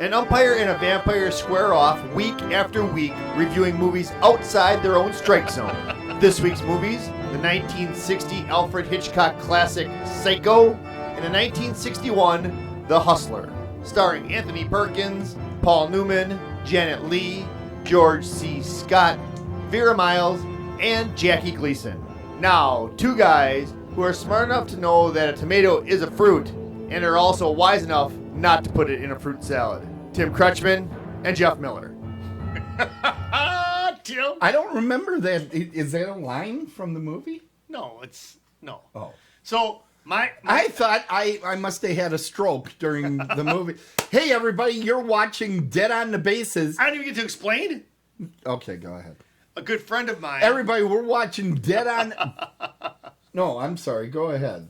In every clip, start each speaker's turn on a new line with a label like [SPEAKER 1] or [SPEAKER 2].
[SPEAKER 1] An umpire and a vampire square off week after week, reviewing movies outside their own strike zone. This week's movies, the 1960 Alfred Hitchcock classic Psycho, and the 1961 The Hustler, starring Anthony Perkins, Paul Newman, Janet Leigh, George C. Scott, Vera Miles, and Jackie Gleason. Now, two guys who are smart enough to know that a tomato is a fruit and are also wise enough not to put it in a fruit salad. Tim Crutchman and Jeff Miller.
[SPEAKER 2] Tim?
[SPEAKER 3] I don't remember that. Is that a line from the movie?
[SPEAKER 2] No, it's... No.
[SPEAKER 3] Oh.
[SPEAKER 2] So,
[SPEAKER 3] I thought I must have had a stroke during the movie. Hey, everybody, you're watching Dead on the Bases.
[SPEAKER 2] I didn't even get to explain.
[SPEAKER 3] Okay, go ahead.
[SPEAKER 2] A good friend of mine...
[SPEAKER 3] Everybody, we're watching Dead on... No, I'm sorry. Go ahead.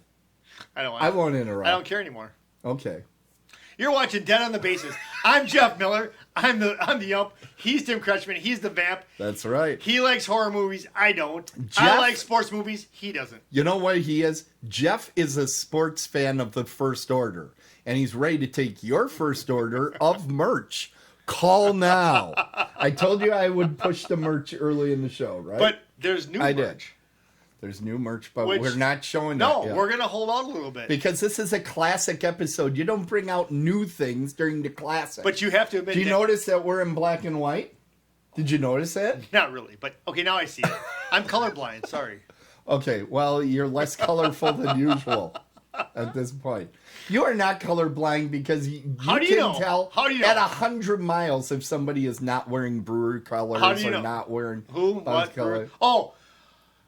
[SPEAKER 3] I won't interrupt.
[SPEAKER 2] I don't care anymore.
[SPEAKER 3] Okay.
[SPEAKER 2] You're watching Dead on the Bases. I'm Jeff Miller. I'm the ump. He's Tim Crutchman. He's the vamp.
[SPEAKER 3] That's right.
[SPEAKER 2] He likes horror movies. I don't.
[SPEAKER 3] Jeff,
[SPEAKER 2] I like sports movies. He doesn't.
[SPEAKER 3] You know what he is? Jeff is a sports fan of the First Order, and he's ready to take your first order of merch. Call now. I told you I would push the merch early in the show, right?
[SPEAKER 2] But there's new merch.
[SPEAKER 3] Did. There's new merch, but we're not showing it yet.
[SPEAKER 2] No, we're going to hold on a little bit.
[SPEAKER 3] Because this is a classic episode. You don't bring out new things during the classic.
[SPEAKER 2] But you have to admit...
[SPEAKER 3] Do you notice that we're in black and white? Did you notice that?
[SPEAKER 2] Not really, but okay, now I see it. I'm colorblind, sorry.
[SPEAKER 3] Okay, well, you're less colorful than usual at this point. You are not colorblind because you can tell at 100 miles if somebody is not wearing brewery colors or not wearing...
[SPEAKER 2] Who? What?
[SPEAKER 3] Colors.
[SPEAKER 2] Oh,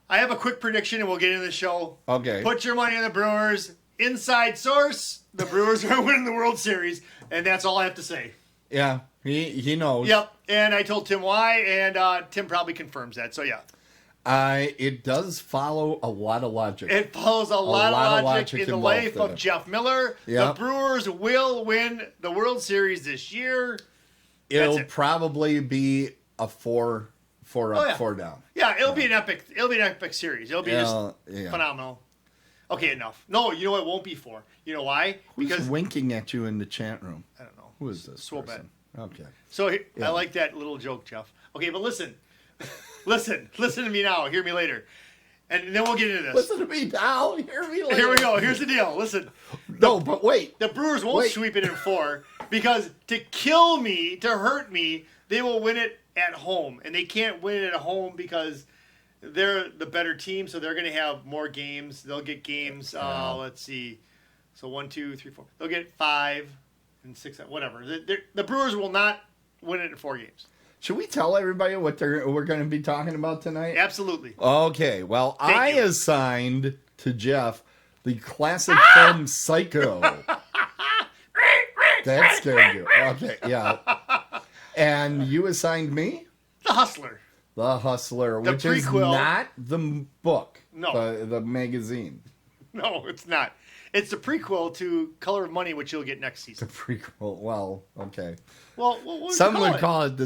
[SPEAKER 2] I have a quick prediction and we'll get into the show.
[SPEAKER 3] Okay.
[SPEAKER 2] Put your money on the Brewers. Inside source, the Brewers are winning the World Series, and that's all I have to say.
[SPEAKER 3] Yeah, he knows.
[SPEAKER 2] Yep, and I told Tim why, and Tim probably confirms that, so yeah.
[SPEAKER 3] It does follow a lot of logic.
[SPEAKER 2] It follows a lot of logic in the life of Jeff Miller. Yep. The Brewers will win the World Series this year.
[SPEAKER 3] It'll probably be a four down.
[SPEAKER 2] Yeah, it'll be an epic series. It'll be phenomenal. Okay, enough. No, you know what? It won't be 4. You know why?
[SPEAKER 3] Who's winking at you in the chat room?
[SPEAKER 2] I don't know.
[SPEAKER 3] Who is this?
[SPEAKER 2] Swobet.
[SPEAKER 3] Okay.
[SPEAKER 2] So I like that little joke, Jeff. Okay, but listen. listen to me now. Hear me later. And then we'll get into this.
[SPEAKER 3] Listen to me now. Hear me later.
[SPEAKER 2] Here we go. Here's the deal. Listen.
[SPEAKER 3] No, but wait.
[SPEAKER 2] The Brewers won't sweep it in 4 because to kill me, to hurt me, they will win it at home. And they can't win it at home because they're the better team, so they're going to have more games. They'll get games, let's see. So 1, 2, 3, 4. They'll get 5 and 6, whatever. The Brewers will not win it in 4 games.
[SPEAKER 3] Should we tell everybody what we're going to be talking about tonight?
[SPEAKER 2] Absolutely.
[SPEAKER 3] Okay. Well, I assigned to Jeff the classic film Psycho. That scared you. Okay, yeah. And you assigned me?
[SPEAKER 2] The Hustler.
[SPEAKER 3] The Hustler, which
[SPEAKER 2] prequel.
[SPEAKER 3] Is not the book.
[SPEAKER 2] No.
[SPEAKER 3] The magazine.
[SPEAKER 2] No, it's not. It's the prequel to Color of Money, which you'll get next season.
[SPEAKER 3] The prequel. Well, okay.
[SPEAKER 2] Well, what
[SPEAKER 3] some would call it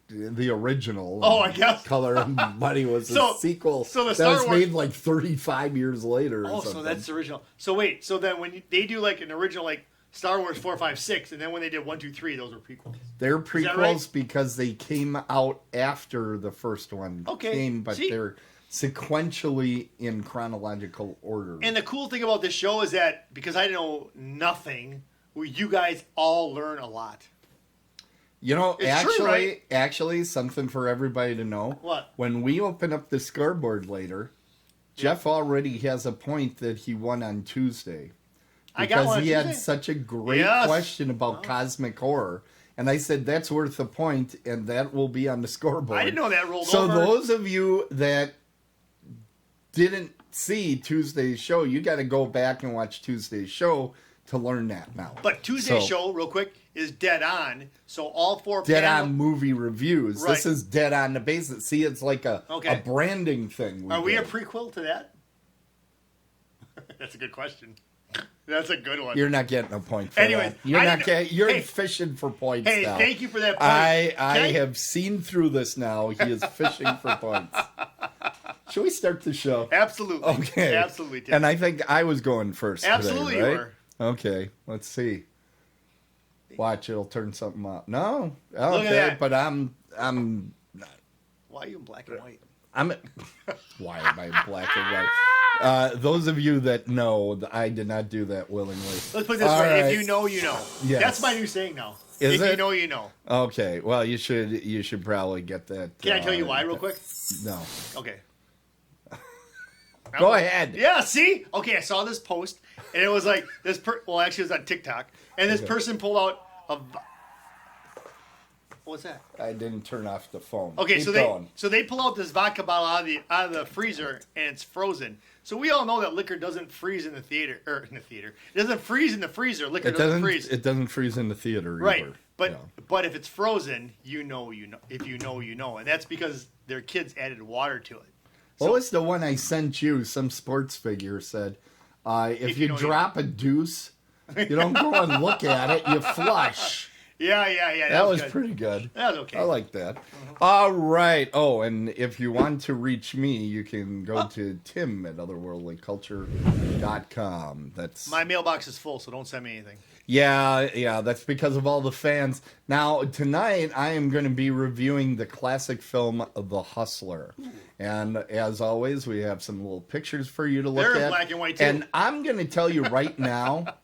[SPEAKER 3] the original.
[SPEAKER 2] Oh, I guess.
[SPEAKER 3] Color of Money was a sequel
[SPEAKER 2] that
[SPEAKER 3] was made like 35 years later.
[SPEAKER 2] Oh, so that's the original. So wait, so then when they do like an original like Star Wars 4, 5, 6, and then when they did 1, 2, 3, those were prequels.
[SPEAKER 3] They're prequels because they came out after the first one came, but they're sequentially in chronological order.
[SPEAKER 2] And the cool thing about this show is that because I know nothing, you guys all learn a lot.
[SPEAKER 3] You know,
[SPEAKER 2] it's true, right?
[SPEAKER 3] actually, something for everybody to know.
[SPEAKER 2] What?
[SPEAKER 3] When we open up the scoreboard later, Jeff already has a point that he won on Tuesday. Because he had such a great question about cosmic horror. And I said, that's worth a point, and that will be on the scoreboard.
[SPEAKER 2] I didn't know that rolled over.
[SPEAKER 3] So those of you that didn't see Tuesday's show, you got to go back and watch Tuesday's show to learn that now.
[SPEAKER 2] But Tuesday's show, real quick, is Dead On. So all 4
[SPEAKER 3] Dead On movie reviews.
[SPEAKER 2] Right.
[SPEAKER 3] This is Dead On the Bases. See, it's like a branding thing.
[SPEAKER 2] Are we a prequel to that? That's a good question. That's a good one.
[SPEAKER 3] You're not getting a point for that. You're fishing for points now.
[SPEAKER 2] Thank you for that point.
[SPEAKER 3] I have seen through this now. He is fishing for points. Should we start the show?
[SPEAKER 2] Absolutely.
[SPEAKER 3] Okay.
[SPEAKER 2] Absolutely, Tim.
[SPEAKER 3] And I think I was going first
[SPEAKER 2] Absolutely
[SPEAKER 3] today, right?
[SPEAKER 2] you were.
[SPEAKER 3] Okay. Let's see. Watch, it'll turn something up. No, okay,
[SPEAKER 2] Look at that.
[SPEAKER 3] but I'm.
[SPEAKER 2] Why are you in black and white?
[SPEAKER 3] Why am I in black and white? Those of you that know, I did not do that willingly.
[SPEAKER 2] Let's put it this way: If you know, you know.
[SPEAKER 3] Yes.
[SPEAKER 2] That's my new saying now.
[SPEAKER 3] Is
[SPEAKER 2] if
[SPEAKER 3] it?
[SPEAKER 2] you know, you know.
[SPEAKER 3] Okay, well, you should probably get that.
[SPEAKER 2] Can I tell you why, real quick?
[SPEAKER 3] No.
[SPEAKER 2] Okay.
[SPEAKER 3] Go ahead.
[SPEAKER 2] Yeah, see? Okay, I saw this post, and it was like this. Well, actually, it was on TikTok, and this person pulled out a. What's that?
[SPEAKER 3] I didn't turn off the phone.
[SPEAKER 2] Okay,
[SPEAKER 3] Keep
[SPEAKER 2] so
[SPEAKER 3] going.
[SPEAKER 2] they pull out this vodka bottle out of the freezer, and it's frozen. So we all know that liquor doesn't freeze in the theater, It doesn't freeze in the freezer. Liquor doesn't freeze.
[SPEAKER 3] It doesn't freeze in the theater
[SPEAKER 2] Right,
[SPEAKER 3] either.
[SPEAKER 2] but if it's frozen, you know. If you know, you know, and that's because their kids added water to it.
[SPEAKER 3] What was the one I sent you? Some sports figure said, if you drop a deuce, you don't go and look at it, you flush.
[SPEAKER 2] Yeah.
[SPEAKER 3] That was
[SPEAKER 2] good.
[SPEAKER 3] pretty good.
[SPEAKER 2] That was okay.
[SPEAKER 3] I like that. All right. Oh, and if you want to reach me, you can go to Tim at otherworldlyculture.com. That's
[SPEAKER 2] My mailbox is full, so don't send me anything.
[SPEAKER 3] Yeah, that's because of all the fans. Now, tonight, I am going to be reviewing the classic film, The Hustler. And as always, we have some little pictures for you to look at.
[SPEAKER 2] They're black and white, too.
[SPEAKER 3] And I'm going to tell you right now,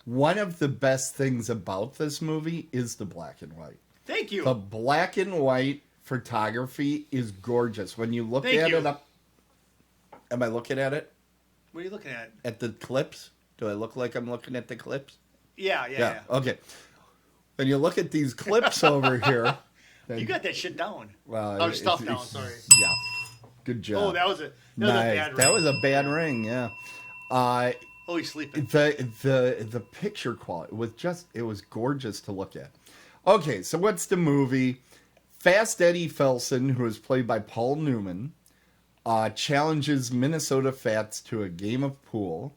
[SPEAKER 3] one of the best things about this movie is the black and white.
[SPEAKER 2] Thank you.
[SPEAKER 3] The black and white photography is gorgeous. When you look at it up... Am I looking at it?
[SPEAKER 2] What are you looking at?
[SPEAKER 3] At the clips? Do I look like I'm looking at the clips?
[SPEAKER 2] Yeah.
[SPEAKER 3] Okay. When you look at these clips over here...
[SPEAKER 2] You got that shit down.
[SPEAKER 3] Well,
[SPEAKER 2] stuff down, sorry.
[SPEAKER 3] Yeah. Good job.
[SPEAKER 2] Oh, that was a bad ring.
[SPEAKER 3] That was a bad ring, yeah.
[SPEAKER 2] Oh, he's sleeping.
[SPEAKER 3] The picture quality it was gorgeous to look at. Okay, so what's the movie? Fast Eddie Felson, who is played by Paul Newman, challenges Minnesota Fats to a game of pool.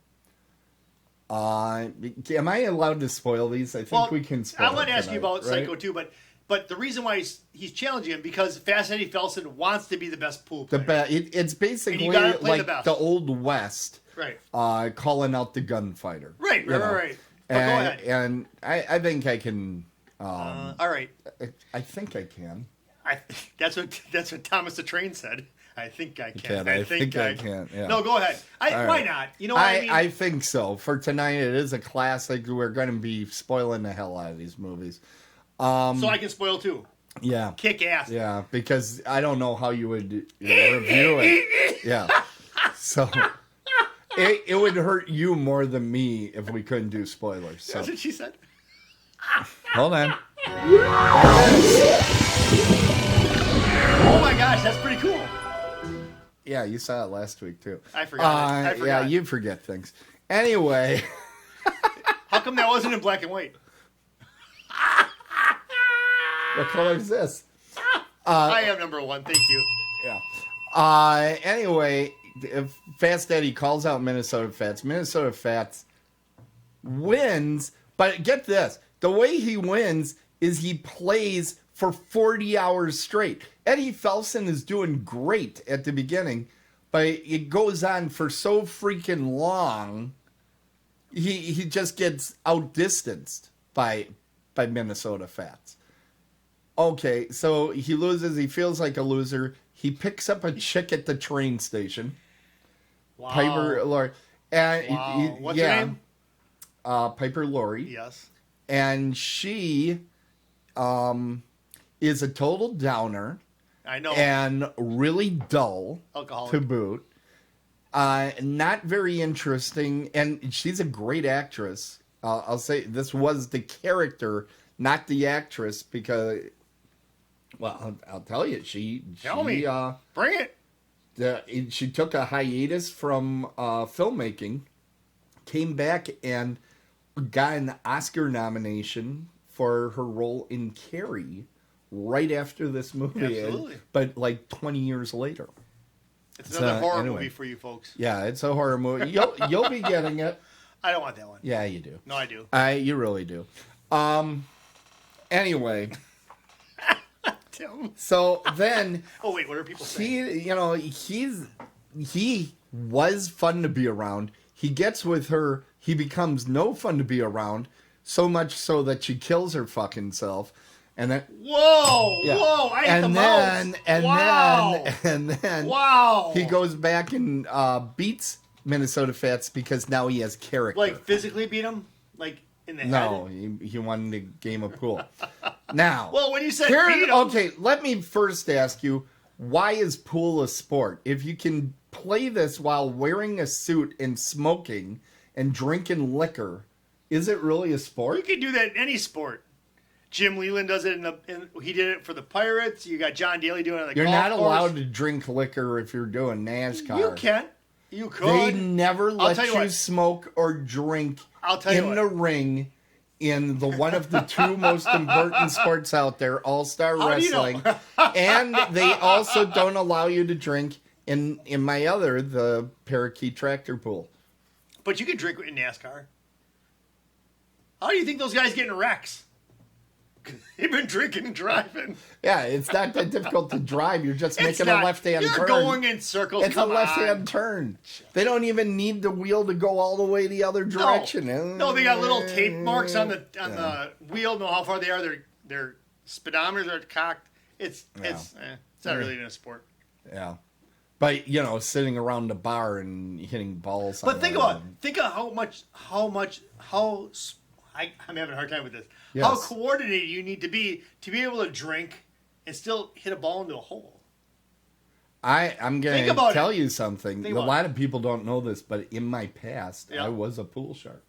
[SPEAKER 3] Am I allowed to spoil these? I think we can spoil.
[SPEAKER 2] I want to ask you about
[SPEAKER 3] right?
[SPEAKER 2] Psycho too, but the reason why he's challenging him because Fast Eddie Felson wants to be the best pool player.
[SPEAKER 3] It's basically
[SPEAKER 2] like
[SPEAKER 3] the Old West,
[SPEAKER 2] right?
[SPEAKER 3] Calling out the gunfighter,
[SPEAKER 2] right. But go ahead.
[SPEAKER 3] And I think I can.
[SPEAKER 2] All right.
[SPEAKER 3] I think I can.
[SPEAKER 2] That's what Thomas the Train said. I think I can.
[SPEAKER 3] I think I can. Yeah.
[SPEAKER 2] No, go ahead. Why not? You know what I mean?
[SPEAKER 3] I think so. For tonight, it is a classic. We're going to be spoiling the hell out of these movies.
[SPEAKER 2] So I can spoil too.
[SPEAKER 3] Yeah.
[SPEAKER 2] Kick ass.
[SPEAKER 3] Yeah, because I don't know how you would review it. Yeah. So it would hurt you more than me if we couldn't do spoilers. So.
[SPEAKER 2] That's what she said.
[SPEAKER 3] Hold on.
[SPEAKER 2] Oh my gosh, that's pretty cool.
[SPEAKER 3] Yeah, you saw it last week too.
[SPEAKER 2] I forgot.
[SPEAKER 3] Yeah, you forget things. Anyway.
[SPEAKER 2] How come that wasn't in black and white?
[SPEAKER 3] What color is this?
[SPEAKER 2] I am number one. Thank you.
[SPEAKER 3] Yeah. Anyway, if Fast Eddie calls out Minnesota Fats. Minnesota Fats wins, but get this. The way he wins is he plays for 40 hours straight. Eddie Felson is doing great at the beginning, but it goes on for so freaking long, he just gets outdistanced by Minnesota Fats. Okay, so he loses. He feels like a loser. He picks up a chick at the train station.
[SPEAKER 2] Wow.
[SPEAKER 3] Piper Laurie. And
[SPEAKER 2] wow. What's her name?
[SPEAKER 3] Piper Laurie.
[SPEAKER 2] Yes. And
[SPEAKER 3] she is a total downer.
[SPEAKER 2] I know.
[SPEAKER 3] And really dull.
[SPEAKER 2] Alcoholic.
[SPEAKER 3] To boot. Not very interesting. And she's a great actress. I'll say this was the character, not the actress, because... Well, I'll tell you.
[SPEAKER 2] Tell me. Bring it.
[SPEAKER 3] She took a hiatus from filmmaking, came back and got an Oscar nomination for her role in Carrie right after this movie.
[SPEAKER 2] Absolutely.
[SPEAKER 3] But like 20 years later.
[SPEAKER 2] It's another horror movie for you folks.
[SPEAKER 3] Yeah, it's a horror movie. You'll be getting it.
[SPEAKER 2] I don't want that one.
[SPEAKER 3] Yeah, you do.
[SPEAKER 2] No, I do.
[SPEAKER 3] You really do. Anyway... So then,
[SPEAKER 2] oh wait, what are people saying?
[SPEAKER 3] He was fun to be around. He gets with her. He becomes no fun to be around. so much so that she kills her fucking self. And then
[SPEAKER 2] whoa! I hit the mouse.
[SPEAKER 3] And then
[SPEAKER 2] wow!
[SPEAKER 3] He goes back and beats Minnesota Fats because now he has character.
[SPEAKER 2] Like physically beat him, like in the head.
[SPEAKER 3] No, he won the game of pool. Now,
[SPEAKER 2] well, when you said beat him,
[SPEAKER 3] okay, let me first ask you, why is pool a sport? If you can play this while wearing a suit and smoking and drinking liquor, is it really a sport?
[SPEAKER 2] You can do that in any sport. Jim Leland does it he did it for the Pirates. You got John Daly doing it on the golf course.
[SPEAKER 3] You're not allowed to drink liquor if you're doing NASCAR.
[SPEAKER 2] You can. You could.
[SPEAKER 3] They never let you smoke or drink in the ring in one of the two most important sports out there, All-Star Wrestling.
[SPEAKER 2] You know?
[SPEAKER 3] And they also don't allow you to drink in the Parakeet Tractor Pool.
[SPEAKER 2] But you can drink in NASCAR. How do you think those guys get in wrecks? They've been drinking and driving.
[SPEAKER 3] Yeah, it's not that difficult to drive. You're just making a left-hand turn.
[SPEAKER 2] You're going in circles.
[SPEAKER 3] It's a left-hand turn. They don't even need the wheel to go all the way the other direction.
[SPEAKER 2] No, they got little tape marks on the wheel. Know how far they are. Their speedometers are cocked. It's not really in a sport.
[SPEAKER 3] Yeah, but sitting around the bar and hitting balls.
[SPEAKER 2] But think of how I'm having a hard time with this. Yes. How coordinated you need to be able to drink and still hit a ball into a hole.
[SPEAKER 3] I'm going to tell you something. A lot of people don't know this, but in my past, I was a pool shark.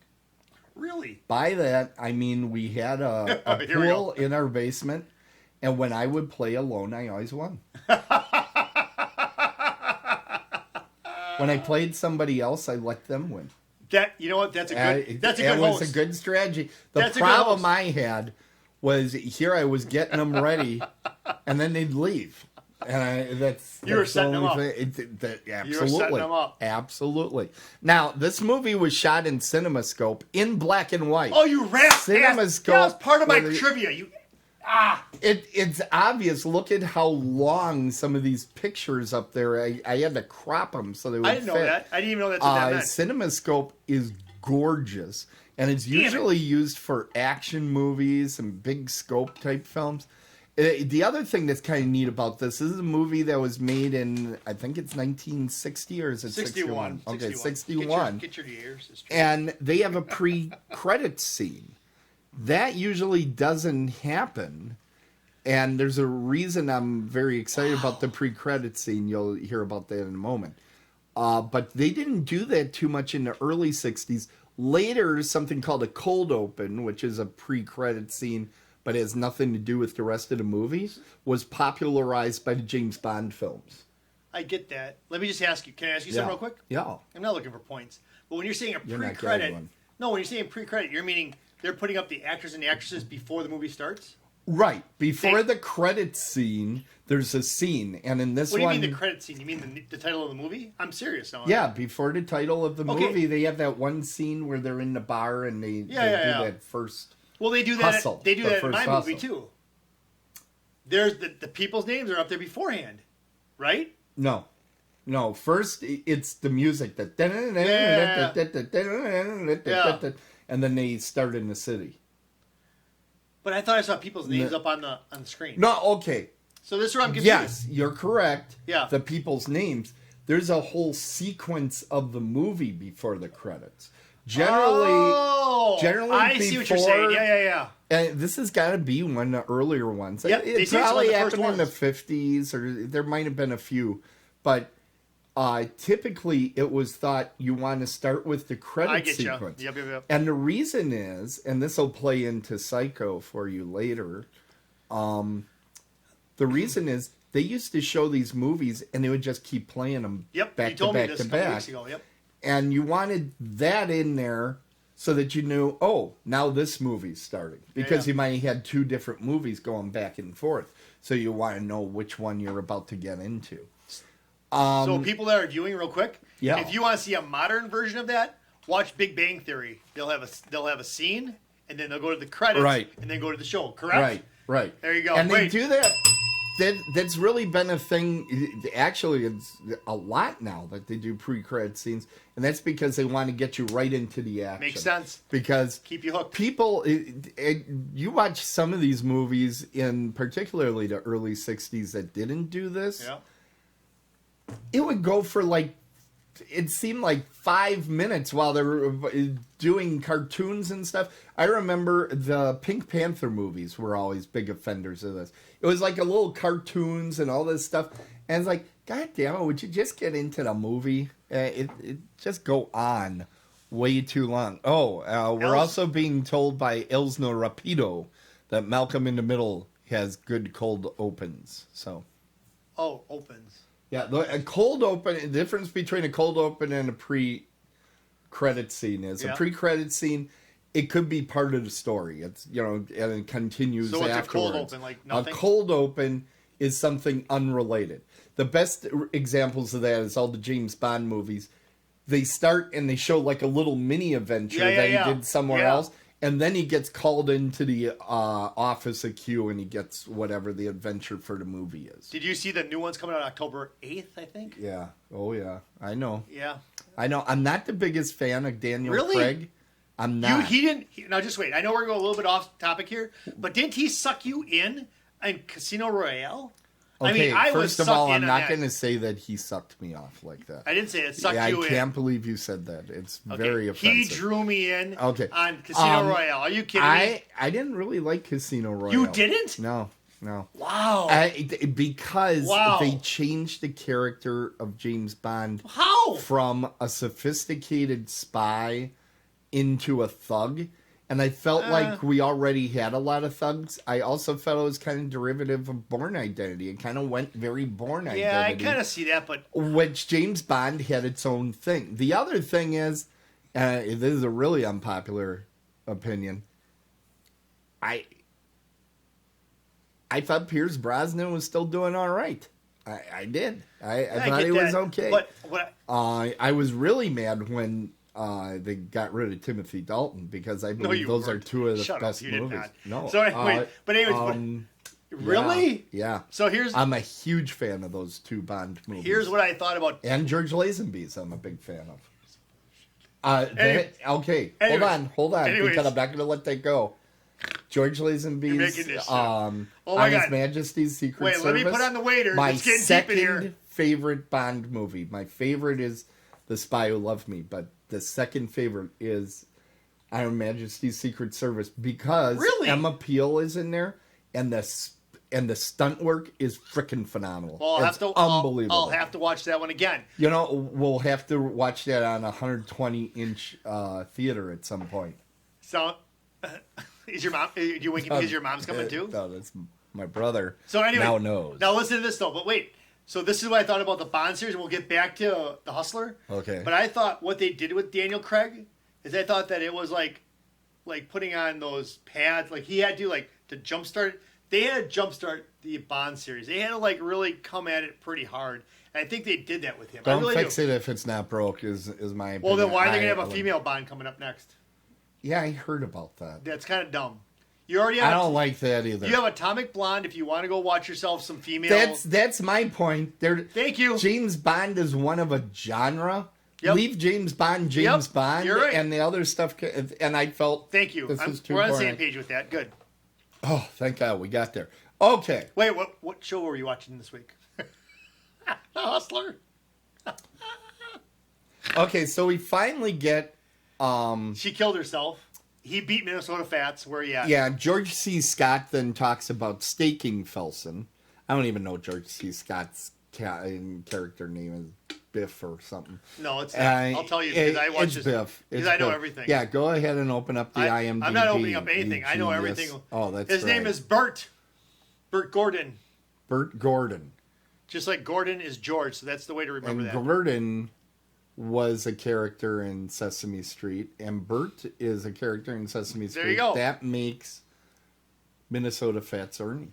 [SPEAKER 2] Really?
[SPEAKER 3] By that, I mean we had a pool in our basement, and when I would play alone, I always won. When I played somebody else, I let them win.
[SPEAKER 2] That's a good host.
[SPEAKER 3] It was a good strategy. The problem I had was here I was getting them ready, and then they'd leave. And
[SPEAKER 2] you were setting them up.
[SPEAKER 3] Absolutely.
[SPEAKER 2] You were setting them up.
[SPEAKER 3] Absolutely. Now, this movie was shot in CinemaScope in black and white.
[SPEAKER 2] Oh, you ran
[SPEAKER 3] CinemaScope.
[SPEAKER 2] That was part of my trivia.
[SPEAKER 3] It's obvious. Look at how long some of these pictures up there. I had to crop them so they would fit.
[SPEAKER 2] I didn't know that. I didn't even know that's what that meant.
[SPEAKER 3] CinemaScope is gorgeous, and it's usually used for action movies and big scope type films. The other thing that's kind of neat about this is a movie that was made in, I think it's 1960 or is it 61? Okay, 61.
[SPEAKER 2] Get your ears.
[SPEAKER 3] And they have a pre-credits scene. That usually doesn't happen, and there's a reason I'm very excited about the pre-credits scene. You'll hear about that in a moment. But they didn't do that too much in the early 60s. Later, something called a cold open, which is a pre-credit scene, but has nothing to do with the rest of the movie, was popularized by the James Bond films.
[SPEAKER 2] I get that. Let me just ask you. Can I ask you something real quick?
[SPEAKER 3] Yeah.
[SPEAKER 2] I'm not looking for points. But when you're saying a pre-credit... when you're saying pre-credit, you're meaning they're putting up the actors and the actresses before the movie starts?
[SPEAKER 3] Right. Before the credits scene, there's a scene. And in this
[SPEAKER 2] one... What do
[SPEAKER 3] one...
[SPEAKER 2] you mean the credit scene? You mean the title of the movie? I'm serious now.
[SPEAKER 3] Yeah, before the title of the movie, they have that one scene where they're in the bar and they do that first...
[SPEAKER 2] Well, they do that.
[SPEAKER 3] Hustle,
[SPEAKER 2] they do that in my
[SPEAKER 3] hustle.
[SPEAKER 2] movie too. There's the people's names are up there beforehand, right?
[SPEAKER 3] No. First, it's the music that, and then they start in the city.
[SPEAKER 2] But I thought I saw people's names up on the screen.
[SPEAKER 3] No, okay.
[SPEAKER 2] So this is where I'm confused.
[SPEAKER 3] Yes, you're correct.
[SPEAKER 2] Yeah.
[SPEAKER 3] The people's names. There's a whole sequence of the movie before the credits. Generally,
[SPEAKER 2] I see what you're saying. Yeah.
[SPEAKER 3] And this has got to be one of the earlier ones.
[SPEAKER 2] Yep,
[SPEAKER 3] it probably happened in the 50s, or there might have been a few. But typically, it was thought you want to start with the credit sequence.
[SPEAKER 2] Yep.
[SPEAKER 3] And the reason is, and this will play into Psycho for you later, the reason is they used to show these movies, and they would just keep playing them back to back to back.
[SPEAKER 2] Yep.
[SPEAKER 3] And you wanted that in there so that you knew, now this movie's starting. Because you might have had two different movies going back and forth. So you want to know which one you're about to get into.
[SPEAKER 2] So people that are viewing real quick,
[SPEAKER 3] Yeah.
[SPEAKER 2] If you want to see a modern version of that, watch Big Bang Theory. They'll have a scene, and then they'll go to the credits,
[SPEAKER 3] right,
[SPEAKER 2] and then go to the show. Correct?
[SPEAKER 3] Right.
[SPEAKER 2] There you go.
[SPEAKER 3] And they do that. that's really been a thing. Actually, it's a lot now that they do pre-credit scenes, and that's because they want to get you right into the action.
[SPEAKER 2] Makes sense.
[SPEAKER 3] Because
[SPEAKER 2] keep you hooked.
[SPEAKER 3] People, you watch some of these movies in particularly the early '60s that didn't do this.
[SPEAKER 2] Yeah.
[SPEAKER 3] It would go for it seemed like 5 minutes while they were doing cartoons and stuff. I remember the Pink Panther movies were always big offenders of this. It was like a little cartoons and all this stuff. And it's like, God damn it, would you just get into the movie? It just go on way too long. We're also being told by Elsno Rapido that Malcolm in the Middle has good cold opens. So.
[SPEAKER 2] Oh, opens.
[SPEAKER 3] Yeah, a cold open, the difference between a cold open and a pre-credit scene is a pre-credit scene, it could be part of the story. It's, and it continues afterwards.
[SPEAKER 2] So what's a cold open, like nothing?
[SPEAKER 3] A cold open is something unrelated. The best examples of that is all the James Bond movies. They start and they show like a little mini adventure that he did somewhere else. And then he gets called into the office of Q and he gets whatever the adventure for the movie is.
[SPEAKER 2] Did you see the new one's coming out October 8th, I think?
[SPEAKER 3] Yeah. Oh, yeah. I know.
[SPEAKER 2] Yeah.
[SPEAKER 3] I know. I'm not the biggest fan of Daniel Craig. I'm not.
[SPEAKER 2] Now, just wait. I know we're going a little bit off topic here, but didn't he suck you in Casino Royale?
[SPEAKER 3] Okay,
[SPEAKER 2] I
[SPEAKER 3] first of all, I'm not going to say that he sucked me off like that.
[SPEAKER 2] I didn't say it. Sucked you in.
[SPEAKER 3] I can't believe you said that. It's very offensive.
[SPEAKER 2] He drew me in on Casino Royale. Are you kidding me?
[SPEAKER 3] I didn't really like Casino Royale.
[SPEAKER 2] You didn't?
[SPEAKER 3] No.
[SPEAKER 2] Wow.
[SPEAKER 3] Because they changed the character of James Bond from a sophisticated spy into a thug. And I felt like we already had a lot of thugs. I also felt it was kind of derivative of Bourne Identity. It kind of went very Bourne Identity.
[SPEAKER 2] Yeah, I kind of see that, but...
[SPEAKER 3] Which James Bond had its own thing. The other thing is, this is a really unpopular opinion, I thought Pierce Brosnan was still doing all right. I did. I thought he was okay.
[SPEAKER 2] But
[SPEAKER 3] I was really mad when... they got rid of Timothy Dalton because I believe those are two of the best movies.
[SPEAKER 2] No. So anyway, really?
[SPEAKER 3] Yeah.
[SPEAKER 2] So I'm
[SPEAKER 3] a huge fan of those two Bond movies.
[SPEAKER 2] Here's what I thought about.
[SPEAKER 3] And George Lazenby's I'm a big fan of. Hold on. Because I'm not going to let that go. George Lazenby's on His Majesty's Secret Service.
[SPEAKER 2] Wait, let me put on the waiter.
[SPEAKER 3] My
[SPEAKER 2] it's getting deep in here.
[SPEAKER 3] second favorite Bond movie. My favorite is The Spy Who Loved Me, but the second favorite is Her Majesty's Secret Service because Emma Peel is in there, and the stunt work is freaking phenomenal.
[SPEAKER 2] Well,
[SPEAKER 3] unbelievable.
[SPEAKER 2] I'll have to watch that one again.
[SPEAKER 3] We'll have to watch that on a 120-inch theater at some point.
[SPEAKER 2] So, is your mom? Are you winking because your mom's coming too?
[SPEAKER 3] No, that's my brother.
[SPEAKER 2] So anyway,
[SPEAKER 3] now knows.
[SPEAKER 2] Now listen to this though. But wait. So this is what I thought about the Bond series, and we'll get back to The Hustler.
[SPEAKER 3] Okay.
[SPEAKER 2] But I thought what they did with Daniel Craig is I thought that it was like putting on those pads. Like he had to to jumpstart. They had to jumpstart the Bond series. They had to really come at it pretty hard. And I think they did that with him.
[SPEAKER 3] Don't fix it if it's not broke. Is my opinion.
[SPEAKER 2] Well, then why are they gonna have a female Bond coming up next?
[SPEAKER 3] Yeah, I heard about that.
[SPEAKER 2] That's kind of dumb. You already have
[SPEAKER 3] I don't like that either.
[SPEAKER 2] You have Atomic Blonde if you want to go watch yourself some female.
[SPEAKER 3] That's my point.
[SPEAKER 2] Thank you.
[SPEAKER 3] James Bond is one of a genre.
[SPEAKER 2] Yep.
[SPEAKER 3] Leave James Bond, Bond,
[SPEAKER 2] you're right.
[SPEAKER 3] and the other stuff. And I felt
[SPEAKER 2] thank you.
[SPEAKER 3] We're
[SPEAKER 2] on the same page with that. Good.
[SPEAKER 3] Oh, thank God we got there. Okay.
[SPEAKER 2] Wait, what show were you watching this week? The Hustler.
[SPEAKER 3] Okay, so we finally get.
[SPEAKER 2] She killed herself. He beat Minnesota Fats. Where are you at?
[SPEAKER 3] Yeah, George C. Scott then talks about staking Felsen. I don't even know George C. Scott's character name is Biff or something.
[SPEAKER 2] No, it's not. I'll tell you because I watch
[SPEAKER 3] this. Biff.
[SPEAKER 2] Because I know everything.
[SPEAKER 3] Yeah, go ahead and open up the IMDb.
[SPEAKER 2] I'm not opening up anything. I know everything.
[SPEAKER 3] Oh, that's
[SPEAKER 2] His name is Bert. Bert Gordon.
[SPEAKER 3] Bert Gordon.
[SPEAKER 2] Just like Gordon is George, so that's the way to remember that.
[SPEAKER 3] Gordon was a character in Sesame Street, and Bert is a character in Sesame Street.
[SPEAKER 2] There you go.
[SPEAKER 3] That makes Minnesota Fats Ernie.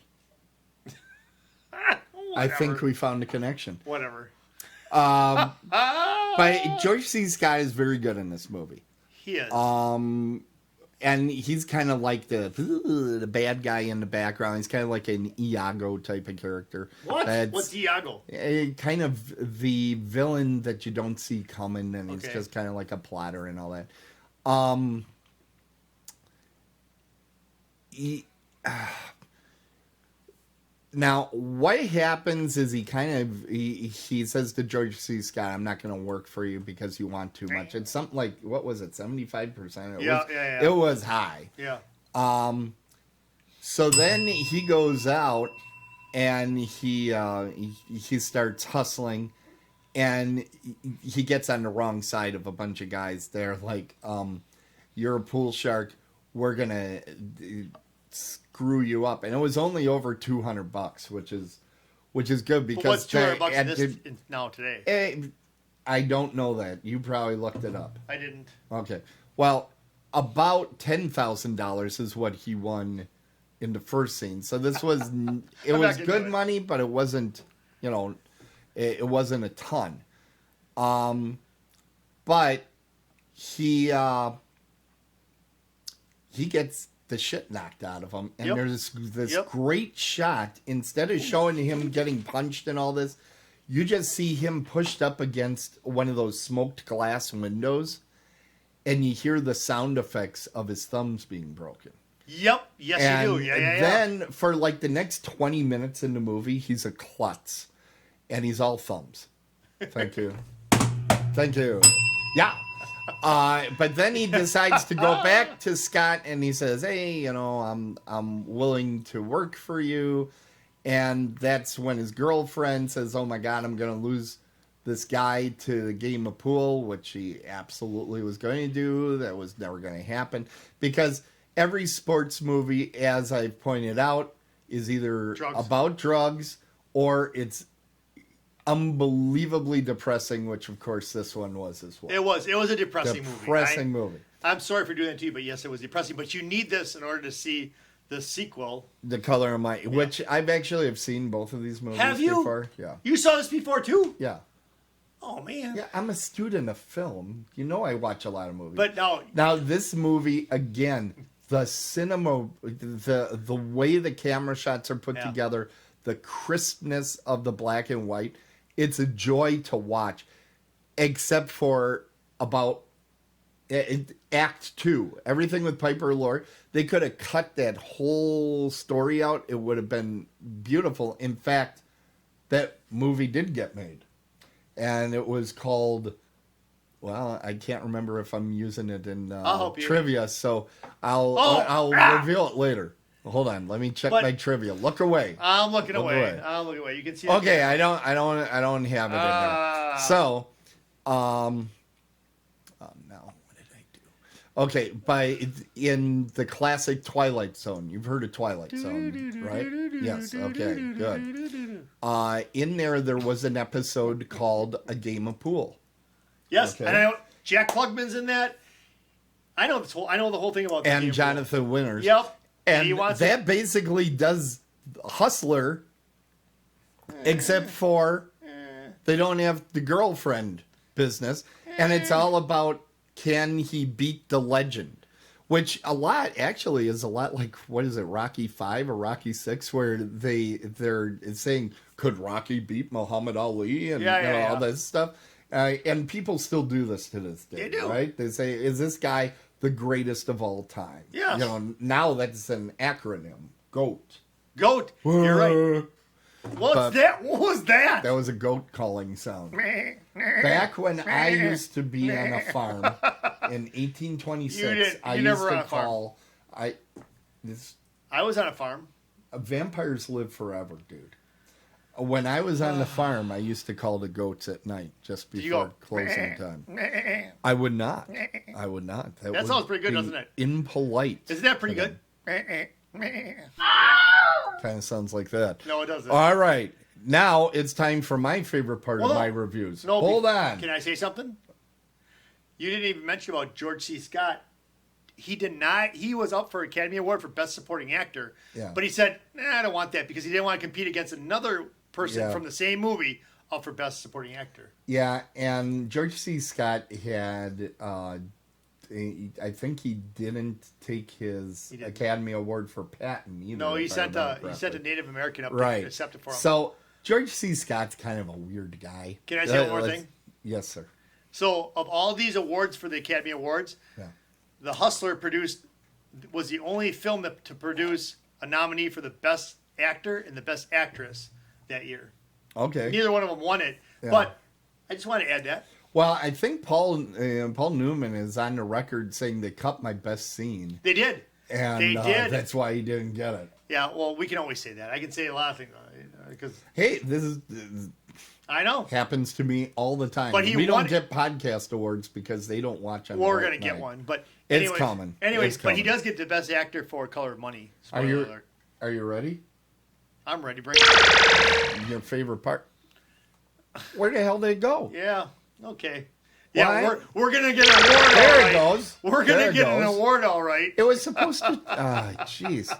[SPEAKER 3] I think we found a connection.
[SPEAKER 2] Whatever.
[SPEAKER 3] But George C. Scott is very good in this movie.
[SPEAKER 2] He is.
[SPEAKER 3] and he's kind of like the bad guy in the background. He's kind of like an Iago type of character.
[SPEAKER 2] What? What's Iago?
[SPEAKER 3] Kind of the villain that you don't see coming, and he's just kind of like a plotter and all that. Now, what happens is he says to George C. Scott, "I'm not going to work for you because you want too much." It's something like, what was it, 75%? It was high.
[SPEAKER 2] Yeah.
[SPEAKER 3] So then he goes out and he starts hustling, and he gets on the wrong side of a bunch of guys. They're like, "You're a pool shark. We're gonna screw you up," and it was only over $200, which is good because
[SPEAKER 2] what's $200 now today?
[SPEAKER 3] I don't know that. You probably looked it up.
[SPEAKER 2] I didn't.
[SPEAKER 3] Okay. Well, about $10,000 is what he won in the first scene. So this was good money, but it wasn't, it wasn't a ton. But he gets the shit knocked out of him, and there's this great shot. Instead of showing him getting punched and all this, you just see him pushed up against one of those smoked glass windows, and you hear the sound effects of his thumbs being broken.
[SPEAKER 2] Yep. Yes,
[SPEAKER 3] and
[SPEAKER 2] you do. Yeah.
[SPEAKER 3] Then for like the next 20 minutes in the movie, he's a klutz, and he's all thumbs. Thank you. Thank you. Yeah. But then he decides to go back to Scott, and he says, "Hey, I'm willing to work for you." And that's when his girlfriend says, "Oh my God, I'm going to lose this guy to the game of pool," which he absolutely was going to do. That was never going to happen because every sports movie, as I've pointed out, is either about drugs or it's unbelievably depressing, which of course this one was as well.
[SPEAKER 2] It was a depressing
[SPEAKER 3] movie.
[SPEAKER 2] I'm sorry for doing that to you, but yes, it was depressing. But you need this in order to see the sequel,
[SPEAKER 3] The Color of Money, which I've actually have seen both of these movies before. Yeah.
[SPEAKER 2] You saw this before too?
[SPEAKER 3] Yeah.
[SPEAKER 2] Oh man.
[SPEAKER 3] Yeah, I'm a student of film. I watch a lot of movies.
[SPEAKER 2] But
[SPEAKER 3] now this movie again, the cinema, the way the camera shots are put together, the crispness of the black and white. It's a joy to watch, except for about Act 2. Everything with Piper Laurie, they could have cut that whole story out. It would have been beautiful. In fact, that movie did get made. And it was called, well, I can't remember if I'm using it in trivia, so I'll reveal it later. Hold on, let me check my trivia. Look away.
[SPEAKER 2] I'm looking away. I'm looking away. You can see.
[SPEAKER 3] Okay, I don't have it in there. So, now what did I do? Okay, in the classic Twilight Zone. You've heard of Twilight Zone, right? Yes. Okay, good. In there was an episode called A Game of Pool.
[SPEAKER 2] Yes, okay. And I know Jack Klugman's in that. I know the whole thing about.
[SPEAKER 3] And Jonathan Winters.
[SPEAKER 2] Yep.
[SPEAKER 3] And that basically does Hustler, except for they don't have the girlfriend business. And it's all about, can he beat the legend? Which is a lot like, what is it, Rocky 5 or Rocky 6, where they're saying, could Rocky beat Muhammad Ali and all this stuff? And people still do this to this day.
[SPEAKER 2] They do. Right?
[SPEAKER 3] They say, is this guy the greatest of all time?
[SPEAKER 2] Yeah.
[SPEAKER 3] Now that's an acronym. GOAT.
[SPEAKER 2] GOAT. You're right. What was that?
[SPEAKER 3] That was a goat calling sound. Back when I used to be on a farm in 1826, I used to call. I
[SPEAKER 2] was on a farm.
[SPEAKER 3] Vampires live forever, dude. When I was on the farm, I used to call the goats at night just before closing time. I would not. That
[SPEAKER 2] sounds pretty good, doesn't it?
[SPEAKER 3] Impolite.
[SPEAKER 2] Isn't that pretty good?
[SPEAKER 3] Kind of sounds like that.
[SPEAKER 2] No, it doesn't.
[SPEAKER 3] All right. Now it's time for my favorite part of my reviews.
[SPEAKER 2] No,
[SPEAKER 3] hold on.
[SPEAKER 2] Can I say something? You didn't even mention about George C. Scott. He was up for Academy Award for Best Supporting Actor.
[SPEAKER 3] Yeah.
[SPEAKER 2] But he said, I don't want that, because he didn't want to compete against another person from the same movie up for Best Supporting Actor.
[SPEAKER 3] Yeah, and George C. Scott had I think he didn't take his Academy Award for Patton either.
[SPEAKER 2] No, he sent a Native American up there to accept it for him.
[SPEAKER 3] So George C. Scott's kind of a weird guy.
[SPEAKER 2] Can I say one more thing?
[SPEAKER 3] Yes, sir.
[SPEAKER 2] So of all these awards for the Academy Awards, The Hustler was the only film to produce a nominee for the Best Actor and the Best Actress that year.
[SPEAKER 3] Okay.
[SPEAKER 2] Neither one of them won it, but I just want to add that.
[SPEAKER 3] Well, I think Paul Newman is on the record saying they cut my best scene.
[SPEAKER 2] They did.
[SPEAKER 3] And
[SPEAKER 2] they did.
[SPEAKER 3] That's why he didn't get it.
[SPEAKER 2] Yeah, well, we can always say that. I can say a lot of things.
[SPEAKER 3] Hey, this is...
[SPEAKER 2] I know.
[SPEAKER 3] Happens to me all the time.
[SPEAKER 2] But
[SPEAKER 3] we don't get podcast awards because they don't watch on
[SPEAKER 2] we're going to get one, but
[SPEAKER 3] it's coming.
[SPEAKER 2] Anyways, but he does get the Best Actor for Color of Money.
[SPEAKER 3] Are you ready?
[SPEAKER 2] I'm ready. Bring it.
[SPEAKER 3] Your favorite part? Where the hell did it go?
[SPEAKER 2] Yeah. Okay. Yeah, we're gonna get an award.
[SPEAKER 3] There it goes.
[SPEAKER 2] We're gonna get an award, all right.
[SPEAKER 3] It was supposed to. Jeez.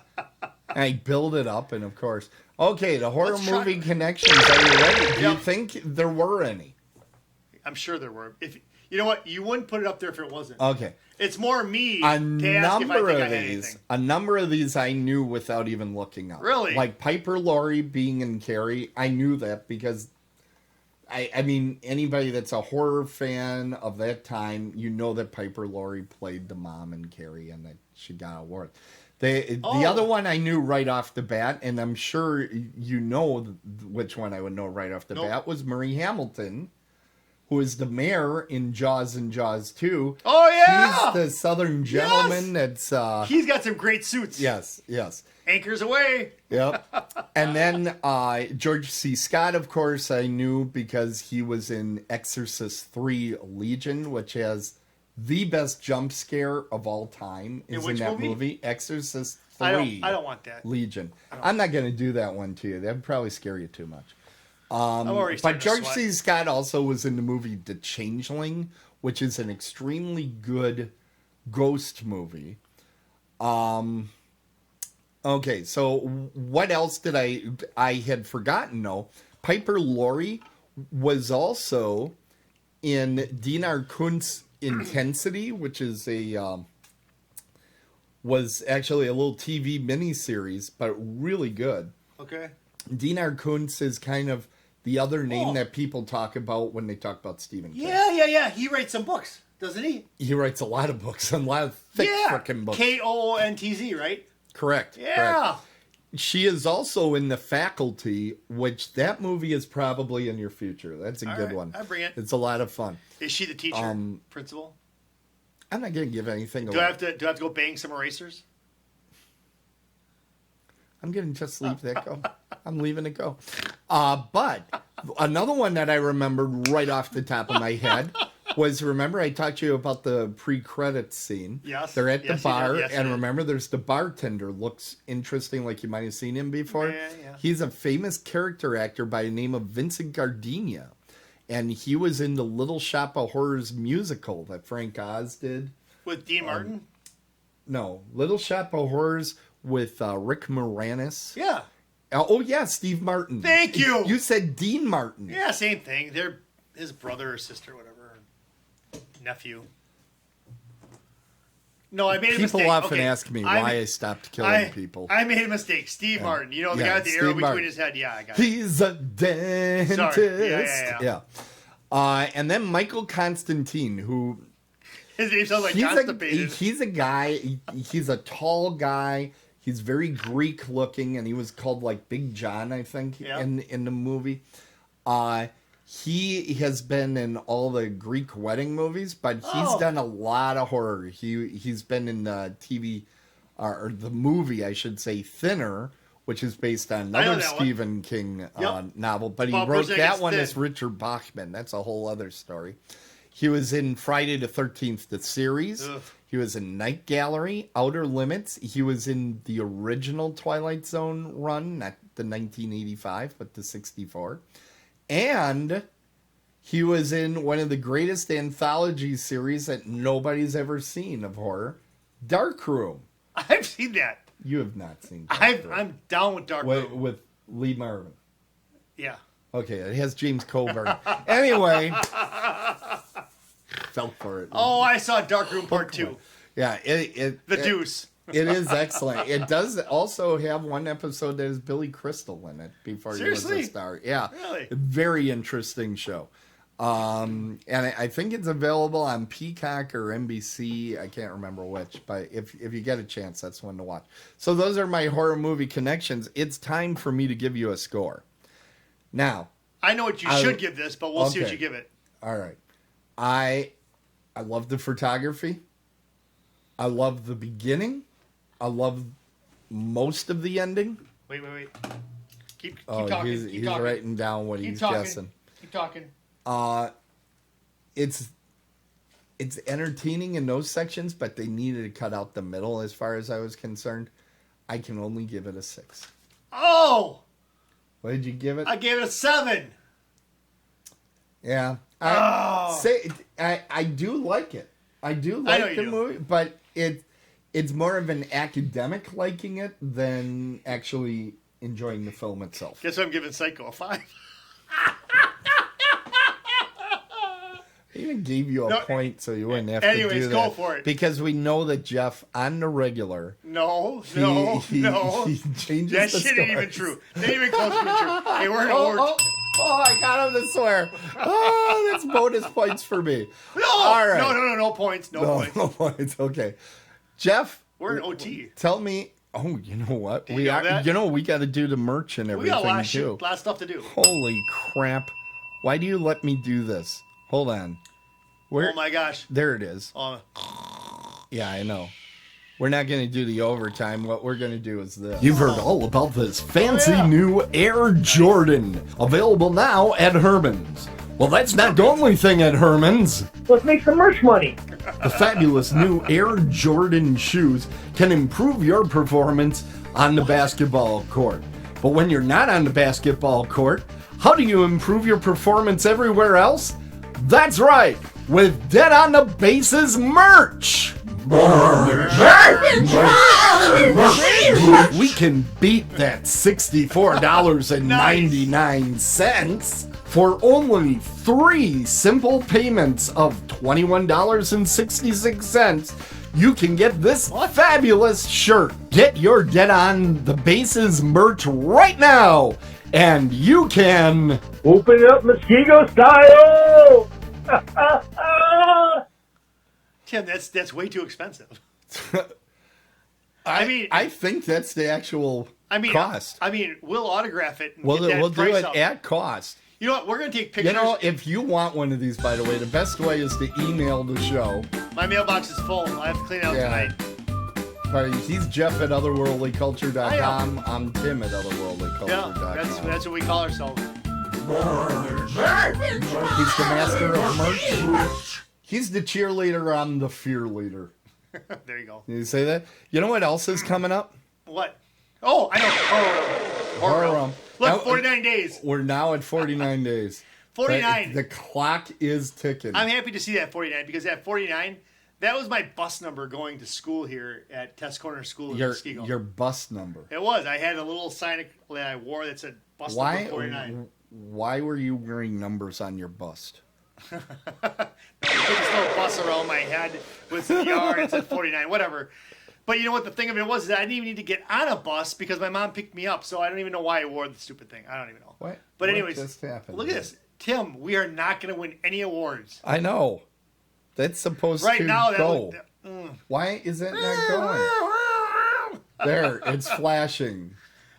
[SPEAKER 3] I build it up, and of course, okay. The horror movie connections. Are you ready? Do you think there were any?
[SPEAKER 2] I'm sure there were. If you know what, you wouldn't put it up there if it wasn't.
[SPEAKER 3] Okay.
[SPEAKER 2] It's more me to ask if I think I had anything.
[SPEAKER 3] A number of these I knew without even looking up.
[SPEAKER 2] Really?
[SPEAKER 3] Like Piper Laurie being in Carrie, I knew that because. I mean, anybody that's a horror fan of that time, you know that Piper Laurie played the mom in Carrie and that she got an award. The other one I knew right off the bat, and I'm sure you know which one I would know right off the bat, was Marie Hamilton, who is the mayor in Jaws and Jaws 2.
[SPEAKER 2] Oh, yeah!
[SPEAKER 3] He's the southern gentleman that's...
[SPEAKER 2] He's got some great suits.
[SPEAKER 3] Yes.
[SPEAKER 2] Anchors away.
[SPEAKER 3] Yep. And then George C. Scott, of course, I knew because he was in Exorcist 3 Legion, which has the best jump scare of all time. Is in that movie? Exorcist 3.
[SPEAKER 2] I don't want that.
[SPEAKER 3] Legion. I'm not going to do that one to you. That would probably scare you too much. But George C. Scott also was in the movie The Changeling, which is an extremely good ghost movie. Okay, so what else did I had forgotten though? Piper Laurie was also in Dinar Kuntz's Intensity, which is was actually a little TV miniseries, but really good.
[SPEAKER 2] Okay.
[SPEAKER 3] Dinar Kuntz is kind of the other name that people talk about when they talk about Stephen King.
[SPEAKER 2] Yeah. He writes some books, doesn't he?
[SPEAKER 3] He writes a lot of books, a lot of thick frickin' books.
[SPEAKER 2] Kontz, right?
[SPEAKER 3] Correct.
[SPEAKER 2] Yeah.
[SPEAKER 3] Correct. She is also in The Faculty, which that movie is probably in your future. That's a good one.
[SPEAKER 2] I bring it.
[SPEAKER 3] It's a lot of fun.
[SPEAKER 2] Is she the teacher, principal?
[SPEAKER 3] I'm not going to give anything away.
[SPEAKER 2] Do I have to go bang some erasers?
[SPEAKER 3] I'm going to just leave that go. I'm leaving it go. But another one that I remembered right off the top of my head was, remember I talked to you about the pre-credits scene?
[SPEAKER 2] Yes.
[SPEAKER 3] They're at the bar,
[SPEAKER 2] yes,
[SPEAKER 3] and remember there's the bartender. Looks interesting, like you might have seen him before.
[SPEAKER 2] Yeah.
[SPEAKER 3] He's a famous character actor by the name of Vincent Gardenia. And he was in the Little Shop of Horrors musical that Frank Oz did.
[SPEAKER 2] With Dean Martin?
[SPEAKER 3] No. Little Shop of Horrors with Rick Moranis.
[SPEAKER 2] Yeah.
[SPEAKER 3] Oh, yeah, Steve Martin.
[SPEAKER 2] Thank you.
[SPEAKER 3] You said Dean Martin.
[SPEAKER 2] Yeah, same thing. They're his brother or sister, whatever. Nephew. No, I made a mistake.
[SPEAKER 3] People often ask me why I stopped killing people.
[SPEAKER 2] I made a mistake. Steve Martin. You know, the guy with the arrow between his head? Yeah, I got it.
[SPEAKER 3] He's a dentist.
[SPEAKER 2] Sorry. Yeah.
[SPEAKER 3] And then Michael Constantine, who...
[SPEAKER 2] His name sounds like constipated.
[SPEAKER 3] He's a guy, he's a tall guy. He's very Greek looking, and he was called like Big John, I think, in the movie. He has been in all the Greek wedding movies, but he's done a lot of horror. He's been in the TV, or the movie, I should say, Thinner, which is based on another Stephen King novel. But he wrote that one as Richard Bachman. That's a whole other story. He was in Friday the 13th, the series. Ugh. He was in Night Gallery, Outer Limits. He was in the original Twilight Zone run, not the 1985, but the 64. And he was in one of the greatest anthology series that nobody's ever seen of horror, Dark Room.
[SPEAKER 2] I've seen that.
[SPEAKER 3] You have not seen Dark Room.
[SPEAKER 2] I'm down with Dark Room.
[SPEAKER 3] With Lee Marvin.
[SPEAKER 2] Yeah.
[SPEAKER 3] Okay, it has James Coburn. Anyway, fell for it.
[SPEAKER 2] Oh, I saw Dark Room Part 2.
[SPEAKER 3] Yeah,
[SPEAKER 2] The Deuce.
[SPEAKER 3] It is excellent. It does also have one episode that has Billy Crystal in it before he was a star. Yeah,
[SPEAKER 2] really,
[SPEAKER 3] very interesting show. And I think it's available on Peacock or NBC. I can't remember which, but if you get a chance, that's one to watch. So those are my horror movie connections. It's time for me to give you a score. Now,
[SPEAKER 2] I know what you should give this, but we'll see what you give it.
[SPEAKER 3] All right. I love the photography. I love the beginning. I love most of the ending.
[SPEAKER 2] Wait. Keep talking.
[SPEAKER 3] He's writing down what he's guessing.
[SPEAKER 2] Keep talking.
[SPEAKER 3] It's entertaining in those sections, but they needed to cut out the middle as far as I was concerned. I can only give it a 6.
[SPEAKER 2] Oh!
[SPEAKER 3] What did you give it?
[SPEAKER 2] I gave it a 7.
[SPEAKER 3] Yeah. I do like it. I do like the movie, but it's more of an academic liking it than actually enjoying the film itself.
[SPEAKER 2] Guess I'm giving Psycho a 5.
[SPEAKER 3] I even gave you a point so you wouldn't have to do that.
[SPEAKER 2] Anyways, go for it.
[SPEAKER 3] Because we know that Jeff, on the regular...
[SPEAKER 2] No.
[SPEAKER 3] He changes
[SPEAKER 2] that
[SPEAKER 3] the
[SPEAKER 2] shit ain't even true. That ain't even close to being true. Hey, we're in a
[SPEAKER 3] I got him to swear. Oh, that's bonus points for me.
[SPEAKER 2] No!
[SPEAKER 3] All right.
[SPEAKER 2] No points. No points.
[SPEAKER 3] Okay. Jeff...
[SPEAKER 2] We're in OT.
[SPEAKER 3] Tell me... Oh, you know what?
[SPEAKER 2] We got
[SPEAKER 3] to do the merch and everything,
[SPEAKER 2] we got
[SPEAKER 3] too.
[SPEAKER 2] a lot of stuff to do.
[SPEAKER 3] Holy crap. Why do you let me do this? Hold on.
[SPEAKER 2] Oh my gosh.
[SPEAKER 3] There it is. Yeah, I know. We're not going to do the overtime. What we're going to do is this. You've heard all about this fancy new Air Jordan. Available now at Herman's. Well, that's not the only thing at Herman's.
[SPEAKER 4] Let's make some merch money.
[SPEAKER 3] The fabulous new Air Jordan shoes can improve your performance on the basketball court. But when you're not on the basketball court, how do you improve your performance everywhere else? That's right, with Dead on the Bases merch. We can beat that $64.99 for only 3 simple payments of $21.66. You can get this fabulous shirt. Get your Dead on the Bases merch right now. And you can...
[SPEAKER 4] Open it up Muskego style!
[SPEAKER 2] Tim, that's way too expensive.
[SPEAKER 3] I think that's the actual cost.
[SPEAKER 2] We'll autograph it. And
[SPEAKER 3] we'll do it
[SPEAKER 2] up.
[SPEAKER 3] at cost.
[SPEAKER 2] You know what? We're going to take pictures.
[SPEAKER 3] You know, if you want one of these, by the way, the best way is to email the show.
[SPEAKER 2] My mailbox is full. I have to clean it out tonight.
[SPEAKER 3] He's Jeff at otherworldlyculture.com. I'm Tim at otherworldlyculture.com.
[SPEAKER 2] Yeah, that's what we call ourselves.
[SPEAKER 3] He's the master of merch. He's the cheerleader. I'm the fear leader.
[SPEAKER 2] There you go.
[SPEAKER 3] Did you say that? You know what else is coming up?
[SPEAKER 2] What? Oh, I know. Horror. Look,
[SPEAKER 3] now,
[SPEAKER 2] 49 days.
[SPEAKER 3] We're now at 49 days.
[SPEAKER 2] 49.
[SPEAKER 3] The clock is ticking.
[SPEAKER 2] I'm happy to see that 49 because at 49, that was my bus number going to school here at Test Corner School in Muskego.
[SPEAKER 3] Your bus number.
[SPEAKER 2] It was. I had a little sign that I wore that said bus number 49.
[SPEAKER 3] Why were you wearing numbers on your bust?
[SPEAKER 2] I took this little bus around my head with some yard and said 49, whatever. But you know what the thing of it was is I didn't even need to get on a bus because my mom picked me up, so I don't even know why I wore the stupid thing. I don't even know.
[SPEAKER 3] What?
[SPEAKER 2] But anyways,
[SPEAKER 3] just happened?
[SPEAKER 2] Look at this. Tim, we are not going to win any awards.
[SPEAKER 3] I know. That's supposed
[SPEAKER 2] to
[SPEAKER 3] go. Why is it not going? There, it's flashing.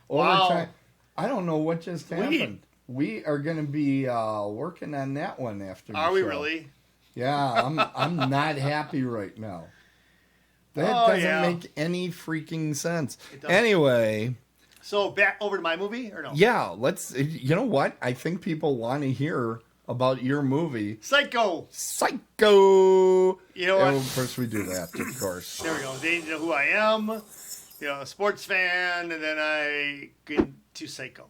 [SPEAKER 2] Wow.
[SPEAKER 3] I don't know what just happened. We are going to be working on that one after the show.
[SPEAKER 2] Are we really?
[SPEAKER 3] Yeah, I'm not happy right now. That doesn't make any freaking sense. Anyway.
[SPEAKER 2] So back over to my movie, or no?
[SPEAKER 3] Yeah, let's. You know what? I think people want to hear about your movie.
[SPEAKER 2] Psycho.
[SPEAKER 3] You
[SPEAKER 2] know what?
[SPEAKER 3] First we do that, of course.
[SPEAKER 2] There we go. They know who I am. You know, a sports fan, and then I get to Psycho.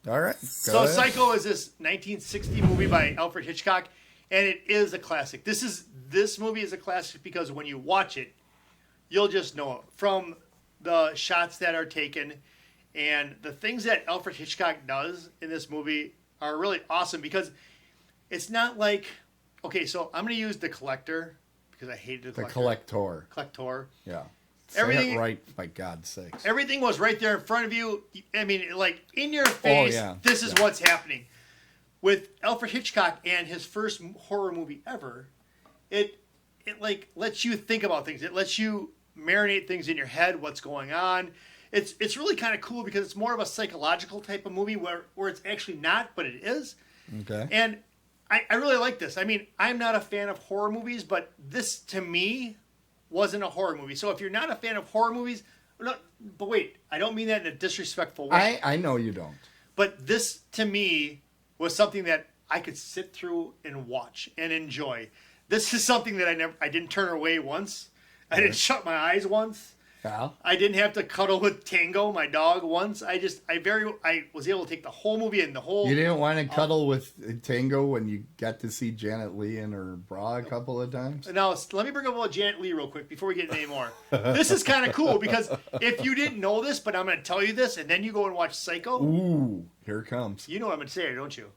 [SPEAKER 3] All right.
[SPEAKER 2] So Psycho is this 1960 movie by Alfred Hitchcock, and it is a classic. This movie is a classic because when you watch it, you'll just know it from the shots that are taken, and the things that Alfred Hitchcock does in this movie are really awesome because it's not like Okay, so I'm going to use The Collector because I hated
[SPEAKER 3] The Collector.
[SPEAKER 2] Collector.
[SPEAKER 3] Yeah.
[SPEAKER 2] Everything
[SPEAKER 3] Say it right, by God's sakes.
[SPEAKER 2] Everything was right there in front of you. I mean, like, in your face, this is what's happening. With Alfred Hitchcock and his first horror movie ever, it like lets you think about things. It lets you marinate things in your head, what's going on. It's really kind of cool because it's more of a psychological type of movie where it's actually not, but it is.
[SPEAKER 3] Okay.
[SPEAKER 2] And I really like this. I mean, I'm not a fan of horror movies, but this, to me, wasn't a horror movie. So if you're not a fan of horror movies, no, but wait, I don't mean that in a disrespectful way.
[SPEAKER 3] I know you don't.
[SPEAKER 2] But this, to me, was something that I could sit through and watch and enjoy. This is something that I didn't turn away once. I didn't shut my eyes once.
[SPEAKER 3] Yeah.
[SPEAKER 2] I didn't have to cuddle with Tango, my dog, once. I was able to take the whole movie and the whole...
[SPEAKER 3] You didn't want to cuddle with Tango when you got to see Janet Leigh in her bra a couple of times?
[SPEAKER 2] Now, let me bring up about Janet Leigh real quick before we get into any more. This is kind of cool because if you didn't know this, but I'm going to tell you this, and then you go and watch Psycho...
[SPEAKER 3] Ooh, here it comes.
[SPEAKER 2] You know what I'm going to say, don't you?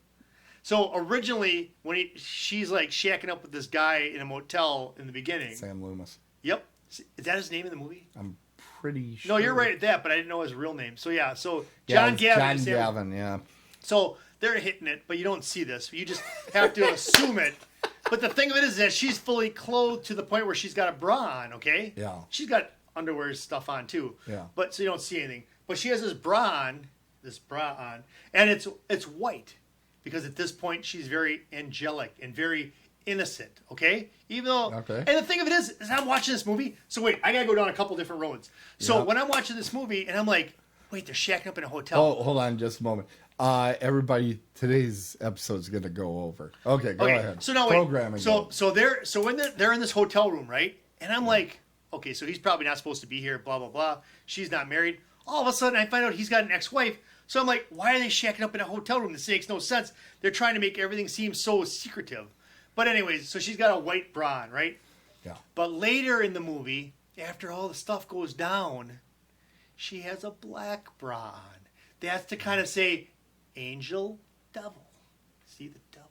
[SPEAKER 2] So originally, when she's like shacking up with this guy in a motel in the beginning...
[SPEAKER 3] Sam Loomis.
[SPEAKER 2] Yep. Is that his name in the movie?
[SPEAKER 3] I'm pretty sure.
[SPEAKER 2] No, you're right at that, but I didn't know his real name. So yeah, John Gavin.
[SPEAKER 3] John Gavin, yeah.
[SPEAKER 2] So they're hitting it, but you don't see this. You just have to assume it. But the thing of it is that she's fully clothed to the point where she's got a bra on, okay?
[SPEAKER 3] Yeah.
[SPEAKER 2] She's got underwear stuff on too.
[SPEAKER 3] Yeah.
[SPEAKER 2] But so you don't see anything. But she has this bra on, and it's white. Because at this point she's very angelic and very innocent, okay? Even though, and the thing of it is I'm watching this movie. So wait, I gotta go down a couple different roads. So when I'm watching this movie, and I'm like, wait, they're shacking up in a hotel.
[SPEAKER 3] Oh, hold on, just a moment. Everybody, today's episode's gonna go over. Okay, go ahead.
[SPEAKER 2] So now,
[SPEAKER 3] programming.
[SPEAKER 2] So when they're in this hotel room, right? And I'm like, okay, so he's probably not supposed to be here. Blah blah blah. She's not married. All of a sudden, I find out he's got an ex-wife. So I'm like, why are they shacking up in a hotel room? This makes no sense. They're trying to make everything seem so secretive. But anyways, so she's got a white bra on, right?
[SPEAKER 3] Yeah.
[SPEAKER 2] But later in the movie, after all the stuff goes down, she has a black bra on. That's to kind of say, angel, devil. See the devil.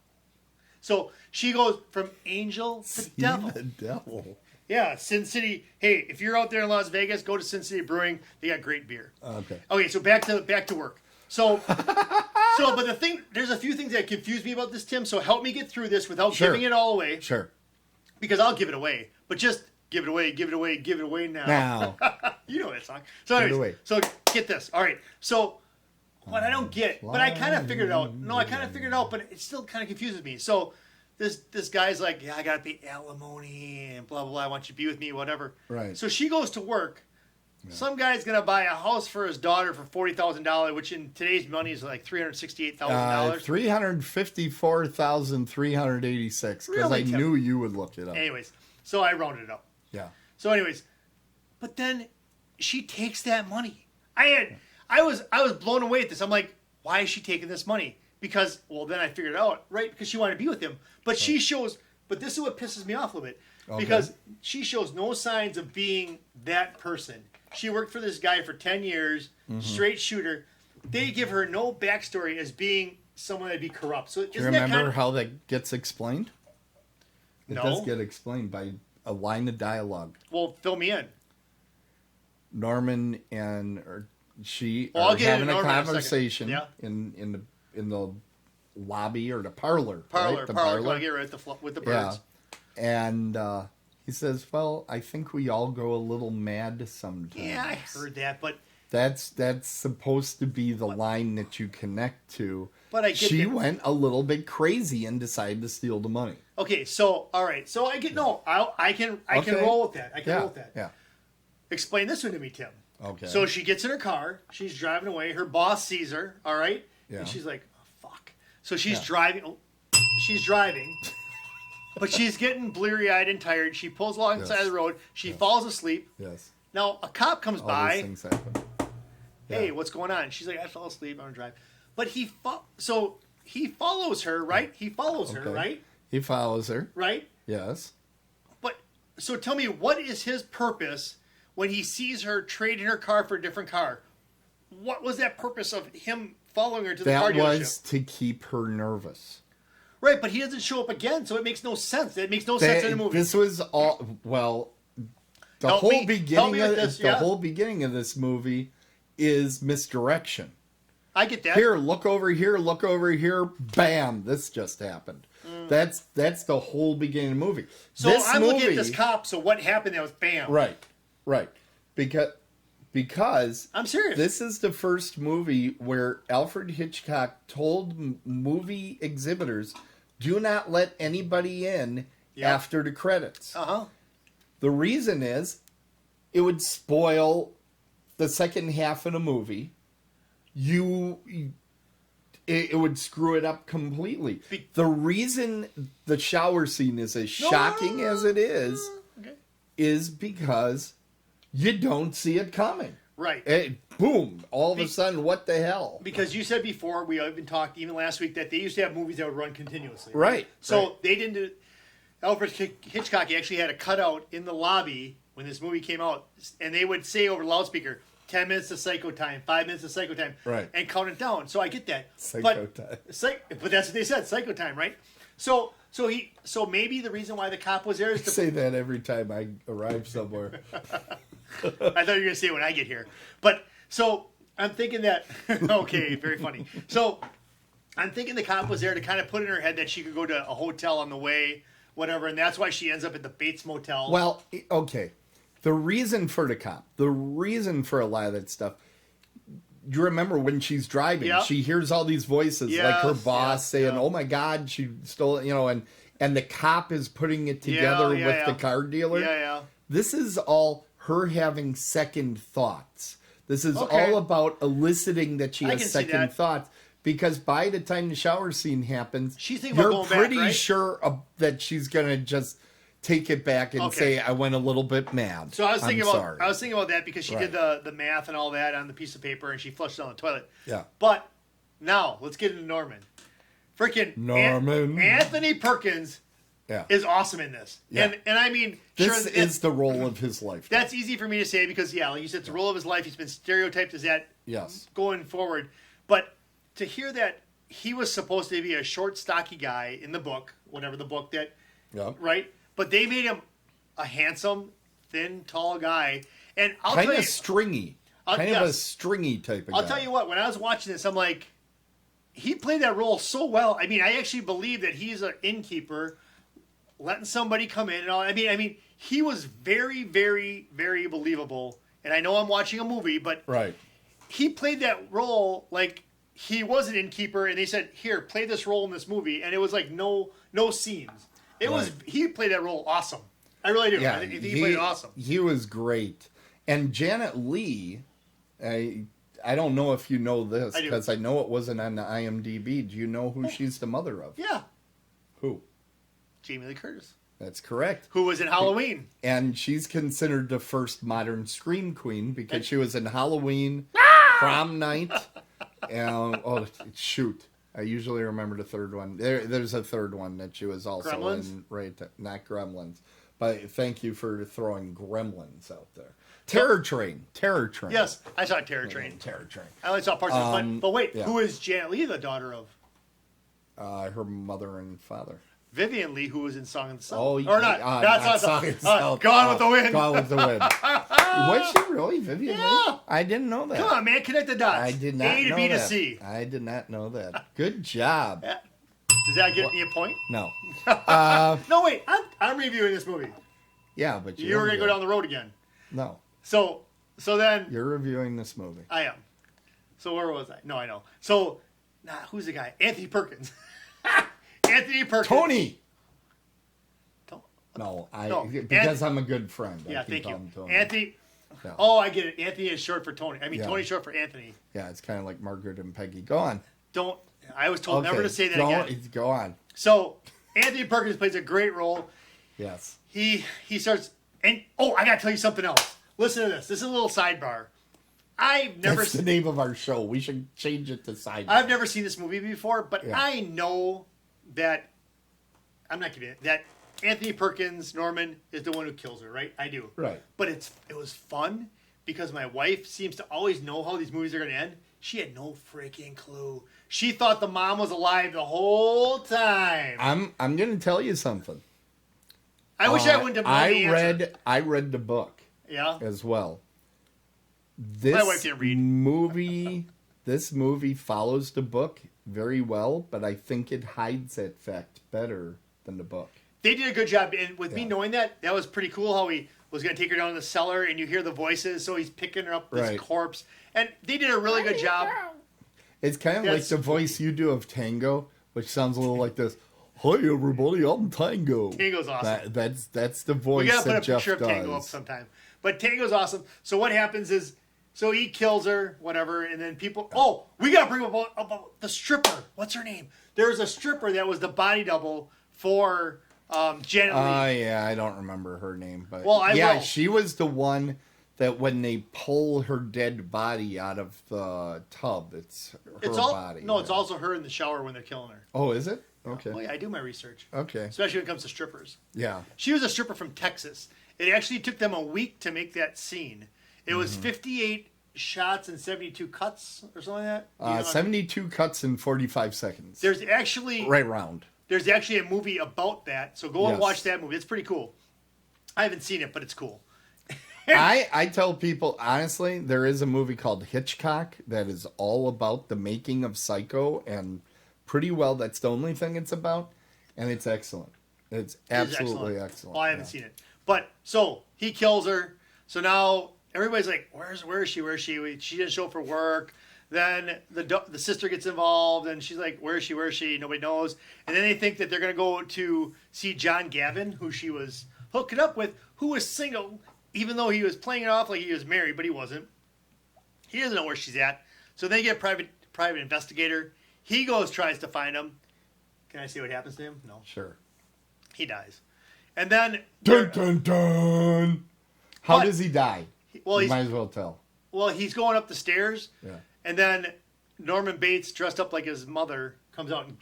[SPEAKER 2] So she goes from angel to devil.
[SPEAKER 3] The devil.
[SPEAKER 2] Yeah, Sin City. Hey, if you're out there in Las Vegas, go to Sin City Brewing. They got great beer.
[SPEAKER 3] Okay.
[SPEAKER 2] Okay, so back to work. So, but there's a few things that confuse me about this, Tim. So help me get through this without giving it all away.
[SPEAKER 3] Sure.
[SPEAKER 2] Because I'll give it away, but just give it away now.
[SPEAKER 3] Now.
[SPEAKER 2] You know that song. So anyways, so get this. All right. So what I don't get, but I kind of figured it out. No, I kind of figured it out, but it still kind of confuses me. So this guy's like, yeah, I got to pay alimony and blah, blah, blah. I want you to be with me, whatever.
[SPEAKER 3] Right.
[SPEAKER 2] So she goes to work. Yeah. Some guy's going to buy a house for his daughter for $40,000, which in today's money is like $368,000.
[SPEAKER 3] $354,386, because I knew you would look it up.
[SPEAKER 2] Anyways, so I rounded it up.
[SPEAKER 3] Yeah.
[SPEAKER 2] So anyways, but then she takes that money. I was blown away at this. I'm like, why is she taking this money? Because, well, then I figured it out, right? Because she wanted to be with him. But she shows, but this is what pisses me off a little bit. Okay. Because she shows no signs of being that person. She worked for this guy for 10 years, straight shooter. They give her no backstory as being someone that'd be corrupt. So
[SPEAKER 3] do you remember how that gets explained? It
[SPEAKER 2] No.
[SPEAKER 3] does get explained by a line of dialogue.
[SPEAKER 2] Well, fill me in.
[SPEAKER 3] Norman and she
[SPEAKER 2] Well,
[SPEAKER 3] are having a conversation
[SPEAKER 2] in
[SPEAKER 3] in the lobby or the parlor.
[SPEAKER 2] Parlor.
[SPEAKER 3] Right? The
[SPEAKER 2] parlor. Get right with the birds.
[SPEAKER 3] Yeah. And he says, well, I think we all go a little mad sometimes.
[SPEAKER 2] Yeah, I heard that, but...
[SPEAKER 3] That's supposed to be the line that you connect to.
[SPEAKER 2] But I get
[SPEAKER 3] she went a little bit crazy and decided to steal the money.
[SPEAKER 2] Okay, so, all right. So I get... No, I can roll with that. I can roll with that.
[SPEAKER 3] Yeah.
[SPEAKER 2] Explain this one to me, Tim.
[SPEAKER 3] Okay.
[SPEAKER 2] So she gets in her car. She's driving away. Her boss sees her, all right?
[SPEAKER 3] Yeah.
[SPEAKER 2] And she's like, oh, fuck. So she's driving. Oh, she's driving. But she's getting bleary-eyed and tired. She pulls along the side of the road. She falls asleep.
[SPEAKER 3] Yes.
[SPEAKER 2] Now, a cop comes
[SPEAKER 3] All
[SPEAKER 2] by.
[SPEAKER 3] these things happen.
[SPEAKER 2] Hey, what's going on? She's like, I fell asleep. I'm going to drive. But he follows her, right? He follows her, right?
[SPEAKER 3] He follows her.
[SPEAKER 2] Right?
[SPEAKER 3] Yes.
[SPEAKER 2] But, so tell me, what is his purpose when he sees her trading her car for a different car? What was that purpose of him following her to the car dealership?
[SPEAKER 3] That was to keep her nervous.
[SPEAKER 2] Right, but he doesn't show up again, so it makes no sense. It makes no sense in the movie.
[SPEAKER 3] This was all the whole beginning of this movie is misdirection.
[SPEAKER 2] I get that.
[SPEAKER 3] Here, look over here, bam, this just happened. That's the whole beginning of the movie.
[SPEAKER 2] So looking at this cop, so what happened there was bam.
[SPEAKER 3] Right. Because
[SPEAKER 2] I'm serious.
[SPEAKER 3] This is the first movie where Alfred Hitchcock told movie exhibitors, do not let anybody in after the credits.
[SPEAKER 2] Uh-huh.
[SPEAKER 3] The reason is it would spoil the second half of the movie. It would screw it up completely. The reason the shower scene is as shocking as it is because you don't see it coming.
[SPEAKER 2] Right.
[SPEAKER 3] Boom. All of a sudden, what the hell?
[SPEAKER 2] Because you said before, we even talked even last week, that they used to have movies that would run continuously.
[SPEAKER 3] Right.
[SPEAKER 2] So they didn't do... Alfred Hitchcock actually had a cutout in the lobby when this movie came out, and they would say over loudspeaker, 10 minutes of psycho time, 5 minutes of psycho time, and count it down. So I get that.
[SPEAKER 3] Psycho time.
[SPEAKER 2] But that's what they said, psycho time, right? So maybe the reason why the cop was there is to
[SPEAKER 3] say that every time I arrive somewhere.
[SPEAKER 2] I thought you were going to say it when I get here. But so I'm thinking that, okay, very funny. So I'm thinking the cop was there to kind of put in her head that she could go to a hotel on the way, whatever, and that's why she ends up at the Bates Motel.
[SPEAKER 3] Well, okay. The reason for the cop, the reason for a lot of that stuff, you remember when she's driving, she hears all these voices, like her boss saying, oh my God, she stole it, and the cop is putting it together with the car dealer.
[SPEAKER 2] Yeah.
[SPEAKER 3] This is all her having second thoughts. This is all about eliciting that she has second thoughts. Because by the time the shower scene happens, you're pretty sure that she's going to just take it back and say, I went a little bit mad.
[SPEAKER 2] So I was thinking about that because she did the math and all that on the piece of paper and she flushed it down the toilet.
[SPEAKER 3] Yeah.
[SPEAKER 2] But now let's get into Norman. Freaking
[SPEAKER 3] Norman.
[SPEAKER 2] Anthony Perkins is awesome in this. Yeah. And I mean,
[SPEAKER 3] this is the role of his life.
[SPEAKER 2] That's easy for me to say because like you said, it's the role of his life. He's been stereotyped as that going forward. But to hear that he was supposed to be a short, stocky guy in the book, whatever the book that, right? But they made him a handsome, thin, tall guy, and
[SPEAKER 3] kind of stringy, a stringy type of guy.
[SPEAKER 2] I'll tell you what. When I was watching this, I'm like, he played that role so well. I mean, I actually believe that he's an innkeeper, letting somebody come in and all. I mean, he was very, very, very believable. And I know I'm watching a movie, but he played that role like he was an innkeeper, and they said, "Here, play this role in this movie," and it was like no scenes. He played that role awesome. I really do.
[SPEAKER 3] Yeah,
[SPEAKER 2] I think he played it awesome.
[SPEAKER 3] He was great. And Janet Leigh, I don't know if you know this because I know it wasn't on the IMDb. Do you know who she's the mother of?
[SPEAKER 2] Yeah.
[SPEAKER 3] Who?
[SPEAKER 2] Jamie Lee Curtis.
[SPEAKER 3] That's correct.
[SPEAKER 2] Who was in Halloween.
[SPEAKER 3] And she's considered the first modern scream queen because she was in Halloween, Prom Night, and shoot. I usually remember the third one. There's a third one that she was also in. Right, not Gremlins. But thank you for throwing Gremlins out there. Terror Train.
[SPEAKER 2] Yes, I saw Terror Train.
[SPEAKER 3] Terror Train.
[SPEAKER 2] I only saw parts of it. But wait, who is Janet Leigh the daughter of?
[SPEAKER 3] Her mother and father.
[SPEAKER 2] Vivian Leigh, who was in Song of the South.
[SPEAKER 3] Oh,
[SPEAKER 2] or not? Not Song of the South. Gone with the Wind.
[SPEAKER 3] Gone with the Wind. Was she really Vivian Leigh? I didn't know that.
[SPEAKER 2] Come on, man. Connect the dots.
[SPEAKER 3] I did not know that.
[SPEAKER 2] A to B to C.
[SPEAKER 3] I did not know that. Good job.
[SPEAKER 2] Does that give me a point?
[SPEAKER 3] No.
[SPEAKER 2] No, wait. I'm reviewing this movie.
[SPEAKER 3] Yeah, but
[SPEAKER 2] you were going to go down the road again.
[SPEAKER 3] No.
[SPEAKER 2] So then...
[SPEAKER 3] You're reviewing this movie.
[SPEAKER 2] I am. So where was I? No, I know. So, who's the guy? Anthony Perkins. Anthony Perkins.
[SPEAKER 3] Tony! Because I'm a good friend.
[SPEAKER 2] Yeah, thank you.
[SPEAKER 3] Tony.
[SPEAKER 2] Anthony... Yeah. Oh, I get it. Anthony is short for Tony. I mean, Tony's short for Anthony.
[SPEAKER 3] Yeah, it's kind of like Margaret and Peggy. Go on.
[SPEAKER 2] I was told never to say that again.
[SPEAKER 3] Go on.
[SPEAKER 2] So, Anthony Perkins plays a great role.
[SPEAKER 3] Yes.
[SPEAKER 2] He starts... And, I got to tell you something else. Listen to this. This is a little sidebar.
[SPEAKER 3] That's the name of our show. We should change it to sidebar.
[SPEAKER 2] I've never seen this movie before, but I know that... I'm not kidding. That Anthony Perkins, Norman, is the one who kills her, right? I do.
[SPEAKER 3] Right.
[SPEAKER 2] But it was fun because my wife seems to always know how these movies are going to end. She had no freaking clue. She thought the mom was alive the whole time.
[SPEAKER 3] I'm going to tell you something.
[SPEAKER 2] I wish I wouldn't have known the answer.
[SPEAKER 3] I read the book.
[SPEAKER 2] Yeah.
[SPEAKER 3] As well.
[SPEAKER 2] My wife didn't read.
[SPEAKER 3] This movie follows the book very well, but I think it hides that fact better than the book.
[SPEAKER 2] They did a good job, and with me knowing that was pretty cool. How he was going to take her down to the cellar, and you hear the voices, so he's picking her up this corpse, and they did a really good job.
[SPEAKER 3] It's kind of like the voice you do of Tango, which sounds a little like this. Hi everybody, I'm Tango.
[SPEAKER 2] Tango's awesome.
[SPEAKER 3] That's the voice that Jeff does. We gotta put a picture of Tango up
[SPEAKER 2] sometime. But Tango's awesome. So what happens is, so he kills her, whatever, and then people. Oh, we gotta bring up about the stripper. What's her name? There's a stripper that was the body double for Janet Leigh.
[SPEAKER 3] Yeah, I don't remember her name, but she was the one that when they pull her dead body out of the tub, it's her body.
[SPEAKER 2] No, it's also her in the shower when they're killing her.
[SPEAKER 3] Oh, is it? Okay.
[SPEAKER 2] Oh yeah, I do my research.
[SPEAKER 3] Okay.
[SPEAKER 2] Especially when it comes to strippers.
[SPEAKER 3] Yeah.
[SPEAKER 2] She was a stripper from Texas. It actually took them a week to make that scene. It was 58 shots and 72 cuts or something like that.
[SPEAKER 3] 72 cuts in 45 seconds.
[SPEAKER 2] There's actually
[SPEAKER 3] right round.
[SPEAKER 2] There's actually a movie about that, so go and watch that movie. It's pretty cool. I haven't seen it, but it's cool.
[SPEAKER 3] I tell people, honestly, there is a movie called Hitchcock that is all about the making of Psycho, and pretty well that's the only thing it's about, and it's excellent. It's absolutely excellent.
[SPEAKER 2] Well, I haven't seen it. But, so, he kills her. So now, everybody's like, where is she? Where is she? She didn't show up for work. Then the sister gets involved, and she's like, where is she? Where is she? Nobody knows. And then they think that they're going to go to see John Gavin, who she was hooking up with, who was single, even though he was playing it off like he was married, but he wasn't. He doesn't know where she's at. So they get a private investigator. He tries to find him. Can I say what happens to him? No.
[SPEAKER 3] Sure.
[SPEAKER 2] He dies. And then...
[SPEAKER 3] Dun, dun, dun. How does he die? Well, you might as well tell.
[SPEAKER 2] Well, he's going up the stairs. Yeah. And then Norman Bates, dressed up like his mother, comes out and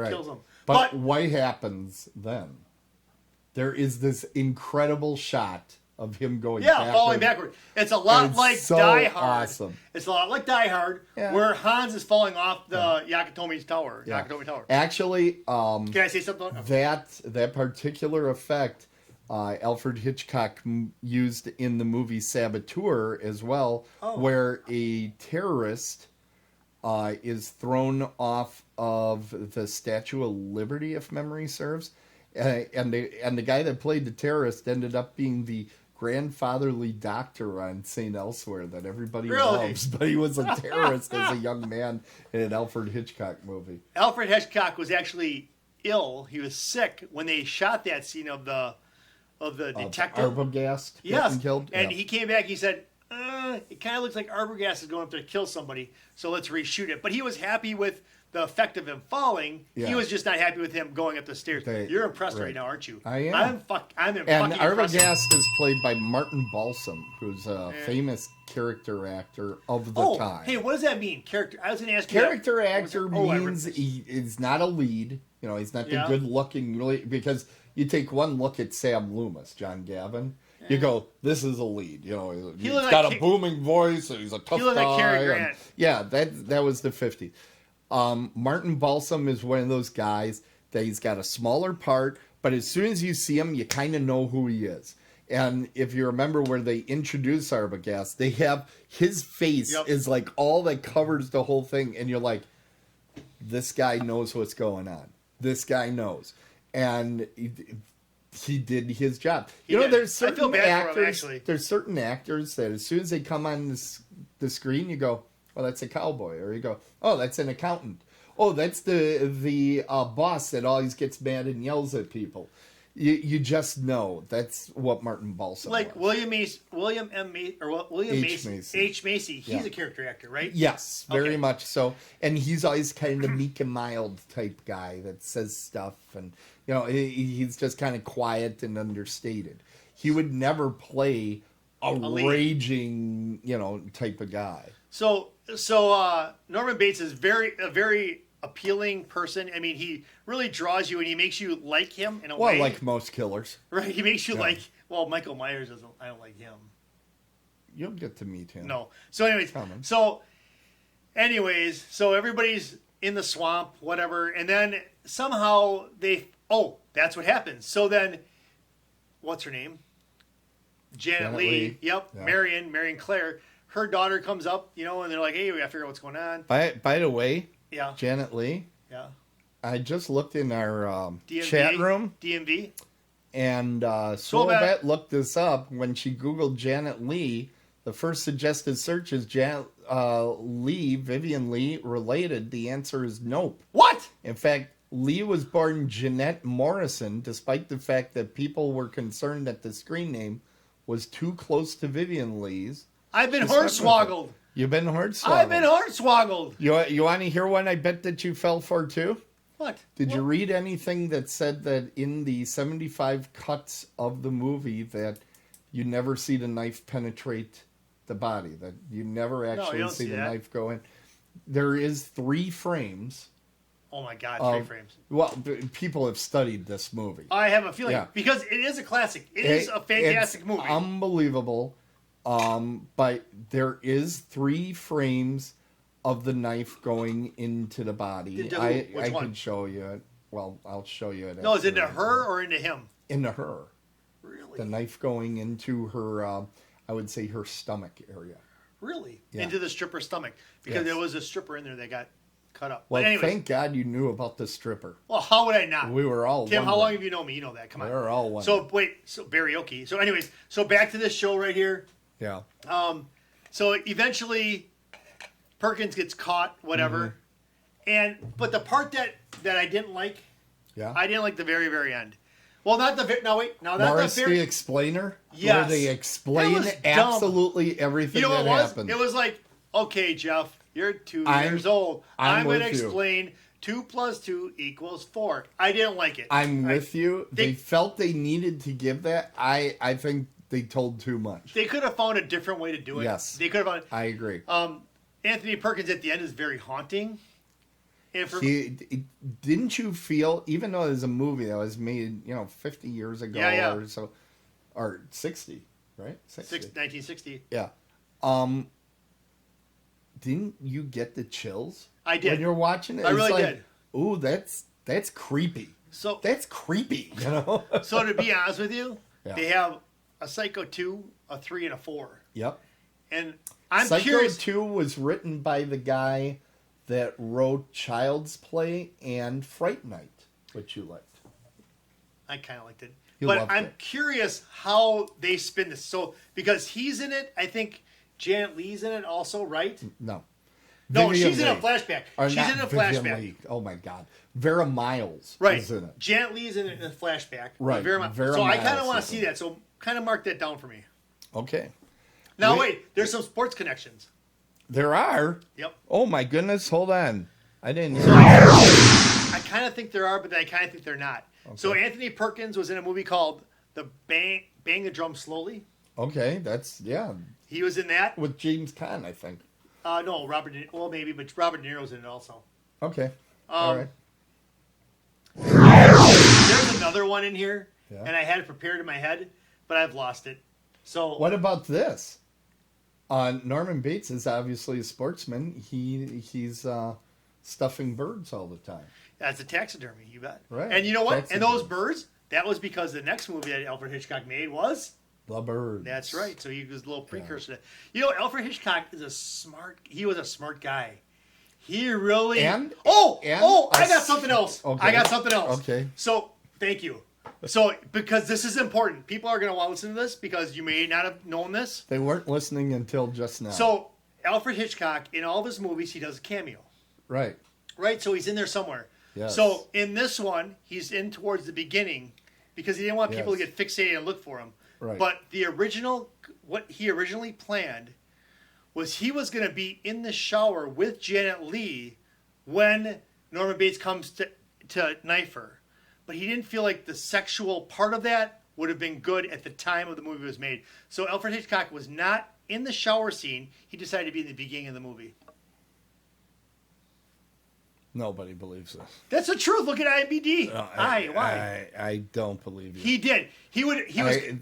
[SPEAKER 2] kills him.
[SPEAKER 3] But what happens then? There is this incredible shot of him going
[SPEAKER 2] falling backward. It's a lot like Die Hard.
[SPEAKER 3] Awesome.
[SPEAKER 2] It's a lot like Die Hard, where Hans is falling off the Nakatomi Tower.
[SPEAKER 3] Yeah.
[SPEAKER 2] Nakatomi Tower.
[SPEAKER 3] Actually,
[SPEAKER 2] can I say something?
[SPEAKER 3] That particular effect, Alfred Hitchcock used in the movie Saboteur as well, where a terrorist is thrown off of the Statue of Liberty, if memory serves. And the guy that played the terrorist ended up being the grandfatherly doctor on St. Elsewhere that everybody loves. But he was a terrorist as a young man in an Alfred Hitchcock movie.
[SPEAKER 2] Alfred Hitchcock was actually ill. He was sick when they shot that scene of the detective.
[SPEAKER 3] Arbogast
[SPEAKER 2] getting
[SPEAKER 3] killed?
[SPEAKER 2] And he came back, he said, it kind of looks like Arbogast is going up there to kill somebody, so let's reshoot it. But he was happy with the effect of him falling. He was just not happy with him going up the stairs. You're impressed right now, aren't you?
[SPEAKER 3] I am.
[SPEAKER 2] I'm fucking
[SPEAKER 3] impressed. And
[SPEAKER 2] impressed.
[SPEAKER 3] Arbogast is played by Martin Balsam, who's a famous character actor of the time.
[SPEAKER 2] Hey, what does that mean? Character. I was going to ask
[SPEAKER 3] you. Character actor means he is not a lead. You know, he's not the good-looking, really, because you take one look at Sam Loomis, John Gavin. You go, this is a lead. You know, he's got a booming voice, and he's a tough guy.
[SPEAKER 2] Like Cary Grant.
[SPEAKER 3] That was the 50s. Martin Balsam is one of those guys that he's got a smaller part, but as soon as you see him, you kind of know who he is. And if you remember where they introduce Arbogast, they have his face is like all that covers the whole thing, and you're like, this guy knows what's going on. This guy knows, and he did his job. There's certain actors. There's certain actors that as soon as they come on the screen, you go, "Oh, that's a cowboy," or you go, "Oh, that's an accountant." Oh, that's the boss that always gets mad and yells at people. You just know that's what Martin Balsam
[SPEAKER 2] was. William H. Macy. He's a character actor, right?
[SPEAKER 3] Yes, very much so. And he's always kind of meek and mild type guy that says stuff, and he's just kind of quiet and understated. He would never play a raging, type of guy.
[SPEAKER 2] So Norman Bates is a very appealing person. I mean, he really draws you and he makes you like him in a way.
[SPEAKER 3] Well, like most killers.
[SPEAKER 2] Right. He makes you like, Michael Myers I don't like him.
[SPEAKER 3] You'll get to meet him.
[SPEAKER 2] No. So anyways, so everybody's in the swamp, whatever, and then somehow that's what happens. So then, what's her name? Janet Leigh. Yep. Yeah. Marion Claire. Her daughter comes up, and they're like, hey, we got to figure out what's going on.
[SPEAKER 3] By the way,
[SPEAKER 2] yeah,
[SPEAKER 3] Janet Leigh.
[SPEAKER 2] Yeah.
[SPEAKER 3] I just looked in our chat room.
[SPEAKER 2] DMV.
[SPEAKER 3] And Solbet looked this up. When she Googled Janet Leigh, the first suggested search is Janet Vivian Leigh related. The answer is nope.
[SPEAKER 2] What?
[SPEAKER 3] In fact, Leigh was born Jeanette Morrison, despite the fact that people were concerned that the screen name was too close to Vivian Leigh's.
[SPEAKER 2] I've been hornswoggled.
[SPEAKER 3] You've been hornswoggled?
[SPEAKER 2] I've been hornswoggled.
[SPEAKER 3] You want to hear one I bet that you fell for, too?
[SPEAKER 2] What?
[SPEAKER 3] Did you read anything that said that in the 75 cuts of the movie that you never see the knife penetrate the body? That you never actually see the knife go in? There is 3 frames.
[SPEAKER 2] Oh my God, 3 frames.
[SPEAKER 3] Well, people have studied this movie.
[SPEAKER 2] I have a feeling. Yeah. Because it is a classic. It is a fantastic movie.
[SPEAKER 3] Unbelievable. But there is 3 frames of the knife going into the body. I can show you it. Well, I'll show you it.
[SPEAKER 2] No, is it into her or into him?
[SPEAKER 3] Into her.
[SPEAKER 2] Really?
[SPEAKER 3] The knife going into her, I would say her stomach area.
[SPEAKER 2] Really? Yeah. Into the stripper's stomach. Because there was a stripper in there that got cut up.
[SPEAKER 3] Well, thank God you knew about the stripper.
[SPEAKER 2] Well, how would I not?
[SPEAKER 3] We were all
[SPEAKER 2] Tim, how long have you known me? You know that. Come on.
[SPEAKER 3] We were all one.
[SPEAKER 2] So, karaoke. So, anyways, back to this show right here.
[SPEAKER 3] Yeah.
[SPEAKER 2] So, eventually, Perkins gets caught, whatever. Mm-hmm. But the part that I didn't like, I didn't like the very, very end. Well, not the
[SPEAKER 3] Morris
[SPEAKER 2] the very...
[SPEAKER 3] the Explainer?
[SPEAKER 2] Yes.
[SPEAKER 3] Where they explain absolutely everything that happened.
[SPEAKER 2] It was like, okay, Jeff, you're 2 years old. I'm going to explain 2 + 2 = 4. I didn't like it.
[SPEAKER 3] I'm with you. They felt they needed to give that. I think they told too much.
[SPEAKER 2] They could have found a different way to do it.
[SPEAKER 3] Yes.
[SPEAKER 2] They could have found it.
[SPEAKER 3] I agree.
[SPEAKER 2] Anthony Perkins at the end is very haunting. And
[SPEAKER 3] didn't you feel, even though it was a movie that was made, 50 years ago or so, or 60, right?
[SPEAKER 2] 1960.
[SPEAKER 3] Yeah. Didn't you get the chills?
[SPEAKER 2] I did.
[SPEAKER 3] When you're watching it,
[SPEAKER 2] I really did.
[SPEAKER 3] Ooh, that's creepy.
[SPEAKER 2] So
[SPEAKER 3] that's creepy,
[SPEAKER 2] So to be honest with you, they have a Psycho 2, a 3, and a 4.
[SPEAKER 3] Yep.
[SPEAKER 2] And I'm
[SPEAKER 3] Psycho
[SPEAKER 2] curious.
[SPEAKER 3] 2 was written by the guy that wrote Child's Play and Fright Night, which you liked.
[SPEAKER 2] I kind of liked it.
[SPEAKER 3] But
[SPEAKER 2] I'm curious how they spin this. So, because he's in it, I think Janet Leigh's in it also, right?
[SPEAKER 3] No.
[SPEAKER 2] No, she's in a flashback. She's in a flashback.
[SPEAKER 3] Lee. Oh, my God. Vera Miles is in it.
[SPEAKER 2] Janet Leigh's in it in a flashback.
[SPEAKER 3] Right.
[SPEAKER 2] Vera so I kind of want to see that. So kind of mark that down for me.
[SPEAKER 3] Okay.
[SPEAKER 2] Now, wait. There's some sports connections.
[SPEAKER 3] There are?
[SPEAKER 2] Yep.
[SPEAKER 3] Oh, my goodness. Hold on. I didn't hear
[SPEAKER 2] I kind of think there are, but I kind of think they're not. Okay. So Anthony Perkins was in a movie called The Bang the Drum Slowly.
[SPEAKER 3] Okay.
[SPEAKER 2] He was in that.
[SPEAKER 3] With James Caan, I think.
[SPEAKER 2] No, maybe, but Robert De Niro's in it also.
[SPEAKER 3] Okay. All right.
[SPEAKER 2] There's another one in here, and I had it prepared in my head, but I've lost it. So
[SPEAKER 3] what about this? Norman Bates is obviously a sportsman. He's stuffing birds all the time.
[SPEAKER 2] That's a taxidermy, you bet.
[SPEAKER 3] Right.
[SPEAKER 2] And you know what? And those birds, that was because the next movie that Alfred Hitchcock made was
[SPEAKER 3] The Birds.
[SPEAKER 2] That's right. So he was a little precursor to that. Alfred Hitchcock is he was a smart guy. He really... I got something else.
[SPEAKER 3] Okay. Okay.
[SPEAKER 2] So, thank you. So, because this is important. People are going to want to listen to this because you may not have known this.
[SPEAKER 3] They weren't listening until just now.
[SPEAKER 2] So, Alfred Hitchcock, in all of his movies, he does a cameo.
[SPEAKER 3] Right.
[SPEAKER 2] Right? So, he's in there somewhere.
[SPEAKER 3] Yes.
[SPEAKER 2] So, in this one, he's in towards the beginning because he didn't want people to get fixated and look for him.
[SPEAKER 3] Right.
[SPEAKER 2] But what he originally planned was he was going to be in the shower with Janet Leigh when Norman Bates comes to knife her. But he didn't feel like the sexual part of that would have been good at the time of the movie was made. So Alfred Hitchcock was not in the shower scene. He decided to be in the beginning of the movie.
[SPEAKER 3] Nobody believes this.
[SPEAKER 2] That's the truth. Look at IMDb. Why?
[SPEAKER 3] I don't believe you.
[SPEAKER 2] He did. He was.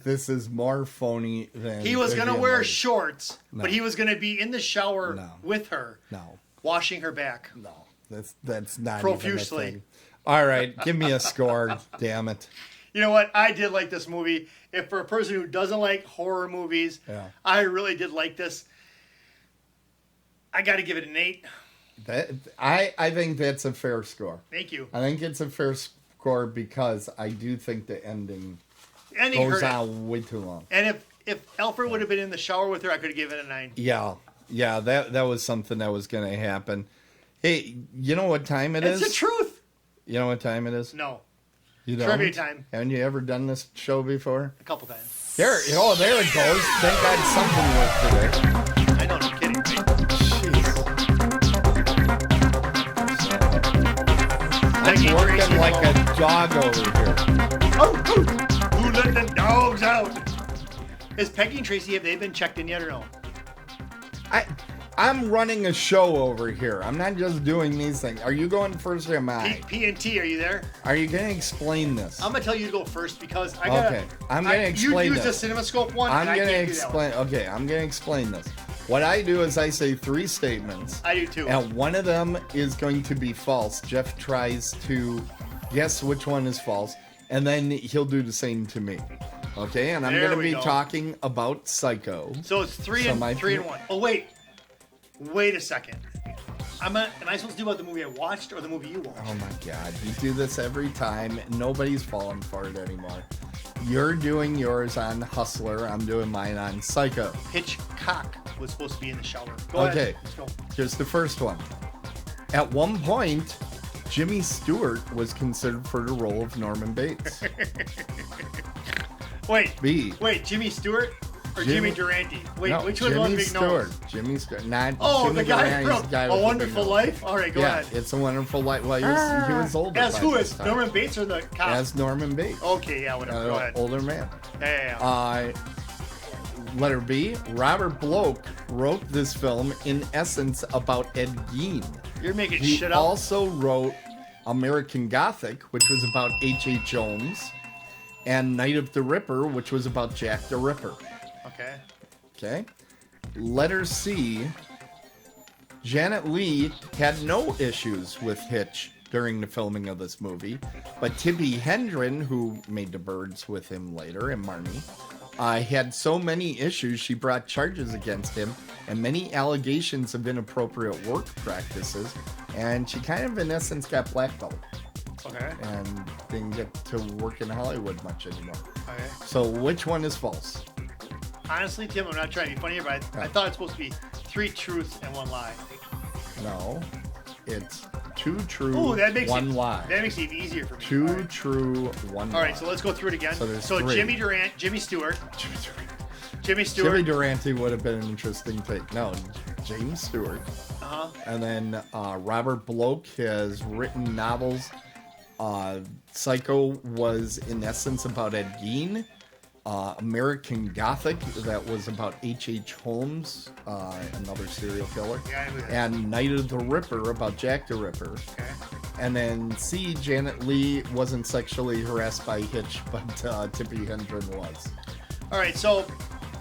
[SPEAKER 3] This is more phony than.
[SPEAKER 2] He was gonna wear shorts, but he was gonna be in the shower with her.
[SPEAKER 3] No.
[SPEAKER 2] Washing her back.
[SPEAKER 3] No, that's not
[SPEAKER 2] profusely.
[SPEAKER 3] Even a thing. All right, give me a score. Damn it.
[SPEAKER 2] You know what? I did like this movie. If for a person who doesn't like horror movies, I really did like this. I got to give it an 8.
[SPEAKER 3] I think that's a fair score.
[SPEAKER 2] Thank you.
[SPEAKER 3] I think it's a fair score because I do think the ending goes on way too long.
[SPEAKER 2] And if Alfred would have been in the shower with her, I could have given it a 9.
[SPEAKER 3] Yeah, that was something that was going to happen. Hey, you know what time it is?
[SPEAKER 2] It's the truth.
[SPEAKER 3] You know what time it is?
[SPEAKER 2] No.
[SPEAKER 3] You don't?
[SPEAKER 2] Trivia time.
[SPEAKER 3] Haven't you ever done this show before?
[SPEAKER 2] A couple times.
[SPEAKER 3] There it goes. Thank God something worked today.
[SPEAKER 2] I know, no kidding.
[SPEAKER 3] I'm working like a dog over here.
[SPEAKER 2] Who let the dogs out? Is Peggy and Tracy, have they been checked in yet or no?
[SPEAKER 3] I'm running a show over here. I'm not just doing these things. Are you going first or am I?
[SPEAKER 2] P&T, are you there?
[SPEAKER 3] Are you going to explain this?
[SPEAKER 2] I'm going to tell you to go first because I got
[SPEAKER 3] Okay, I'm going to explain
[SPEAKER 2] this. You used the CinemaScope one,
[SPEAKER 3] I'm
[SPEAKER 2] and
[SPEAKER 3] going
[SPEAKER 2] I
[SPEAKER 3] to
[SPEAKER 2] can't
[SPEAKER 3] explain.
[SPEAKER 2] do that one.
[SPEAKER 3] Okay, I'm going to explain this. What I do is I say 3 statements.
[SPEAKER 2] I do too.
[SPEAKER 3] And one of them is going to be false. Jeff tries to guess which one is false, and then he'll do the same to me. Okay, and I'm going to be talking about Psycho.
[SPEAKER 2] So it's 3 and 1. Oh, wait a second. Am I supposed to do about the movie I watched or the movie you watched?
[SPEAKER 3] Oh my God, you do this every time. Nobody's falling for it anymore. You're doing yours on Hustler. I'm doing mine on Psycho.
[SPEAKER 2] Hitchcock was supposed to be in the shower. Go ahead. Let's go.
[SPEAKER 3] Here's the first one. At one point, Jimmy Stewart was considered for the role of Norman Bates.
[SPEAKER 2] Wait, Jimmy Stewart or Jimmy Durante? Wait, no, which one was the big
[SPEAKER 3] Stewart.
[SPEAKER 2] nose?
[SPEAKER 3] Jimmy Stewart. Not
[SPEAKER 2] Jimmy
[SPEAKER 3] the
[SPEAKER 2] guy from A Wonderful Life? All right, go ahead.
[SPEAKER 3] It's A Wonderful Life. Well, he was older.
[SPEAKER 2] As who is? Norman Bates or the cop?
[SPEAKER 3] As Norman Bates.
[SPEAKER 2] Okay, yeah, whatever. Go ahead.
[SPEAKER 3] Older man.
[SPEAKER 2] Yeah.
[SPEAKER 3] Letter B, Robert Bloch wrote this film in essence about Ed Gein.
[SPEAKER 2] You're making shit up.
[SPEAKER 3] He also wrote American Gothic, which was about H.H. Holmes, and Night of the Ripper, which was about Jack the Ripper. Okay. Letter C, Janet Leigh had no issues with Hitch during the filming of this movie, but Tippi Hedren, who made The Birds with him later, and Marnie, had so many issues she brought charges against him and many allegations of inappropriate work practices, and she kind of in essence got blackballed.
[SPEAKER 2] Okay.
[SPEAKER 3] And didn't get to work in Hollywood much anymore.
[SPEAKER 2] Okay.
[SPEAKER 3] So which one is false?
[SPEAKER 2] Honestly, Tim, I'm not trying to be funny here, but I thought it's supposed to be 3 truths and 1 lie.
[SPEAKER 3] No, it's 2 true, 1 lie.
[SPEAKER 2] That makes it even easier for me.
[SPEAKER 3] 2 true, 1 lie.
[SPEAKER 2] All right, so let's go through it again.
[SPEAKER 3] So
[SPEAKER 2] Jimmy Stewart. Jimmy Stewart.
[SPEAKER 3] Jimmy Durante would have been an interesting take. No, James Stewart.
[SPEAKER 2] Uh-huh.
[SPEAKER 3] And then Robert Bloch has written novels. Psycho was in essence about Ed Gein. American Gothic, that was about H.H. Holmes, another serial killer.
[SPEAKER 2] Yeah,
[SPEAKER 3] and Night of the Ripper, about Jack the Ripper.
[SPEAKER 2] Okay.
[SPEAKER 3] And then C, Janet Leigh wasn't sexually harassed by Hitch, but Tippi Hedren was.
[SPEAKER 2] All right, so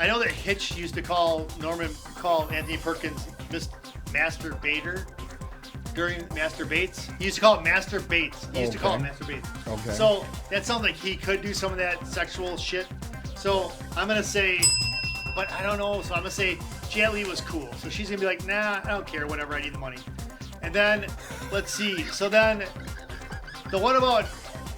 [SPEAKER 2] I know that Hitch used to call Anthony Perkins Master Baiter during Master Bates. He used to call it Master Bates. He used to call it Master Bates.
[SPEAKER 3] Okay.
[SPEAKER 2] So that sounds like he could do some of that sexual shit. So I'm going to say, but I don't know. So I'm going to say Janet Leigh was cool. So she's going to be like, nah, I don't care. Whatever. I need the money. And then, let's see. So then, the one about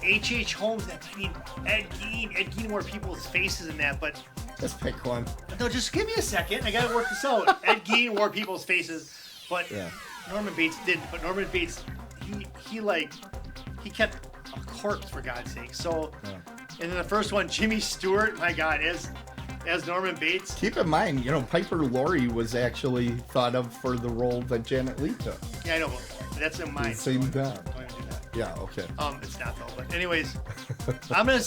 [SPEAKER 2] H.H. Holmes, I mean, Ed Gein wore people's faces in that, but...
[SPEAKER 3] Just pick one.
[SPEAKER 2] No, just give me a second. I got to work this out. Ed Gein wore people's faces, but Norman Bates didn't. But Norman Bates, he kept a corpse, for God's sake. So, and then the first one, Jimmy Stewart, my God, as Norman Bates.
[SPEAKER 3] Keep in mind, Piper Laurie was actually thought of for the role that Janet Leigh took.
[SPEAKER 2] Yeah, I know, but that's in mine.
[SPEAKER 3] Same time.
[SPEAKER 2] Don't even do that.
[SPEAKER 3] Yeah, okay.
[SPEAKER 2] It's not though. But anyways, I'm gonna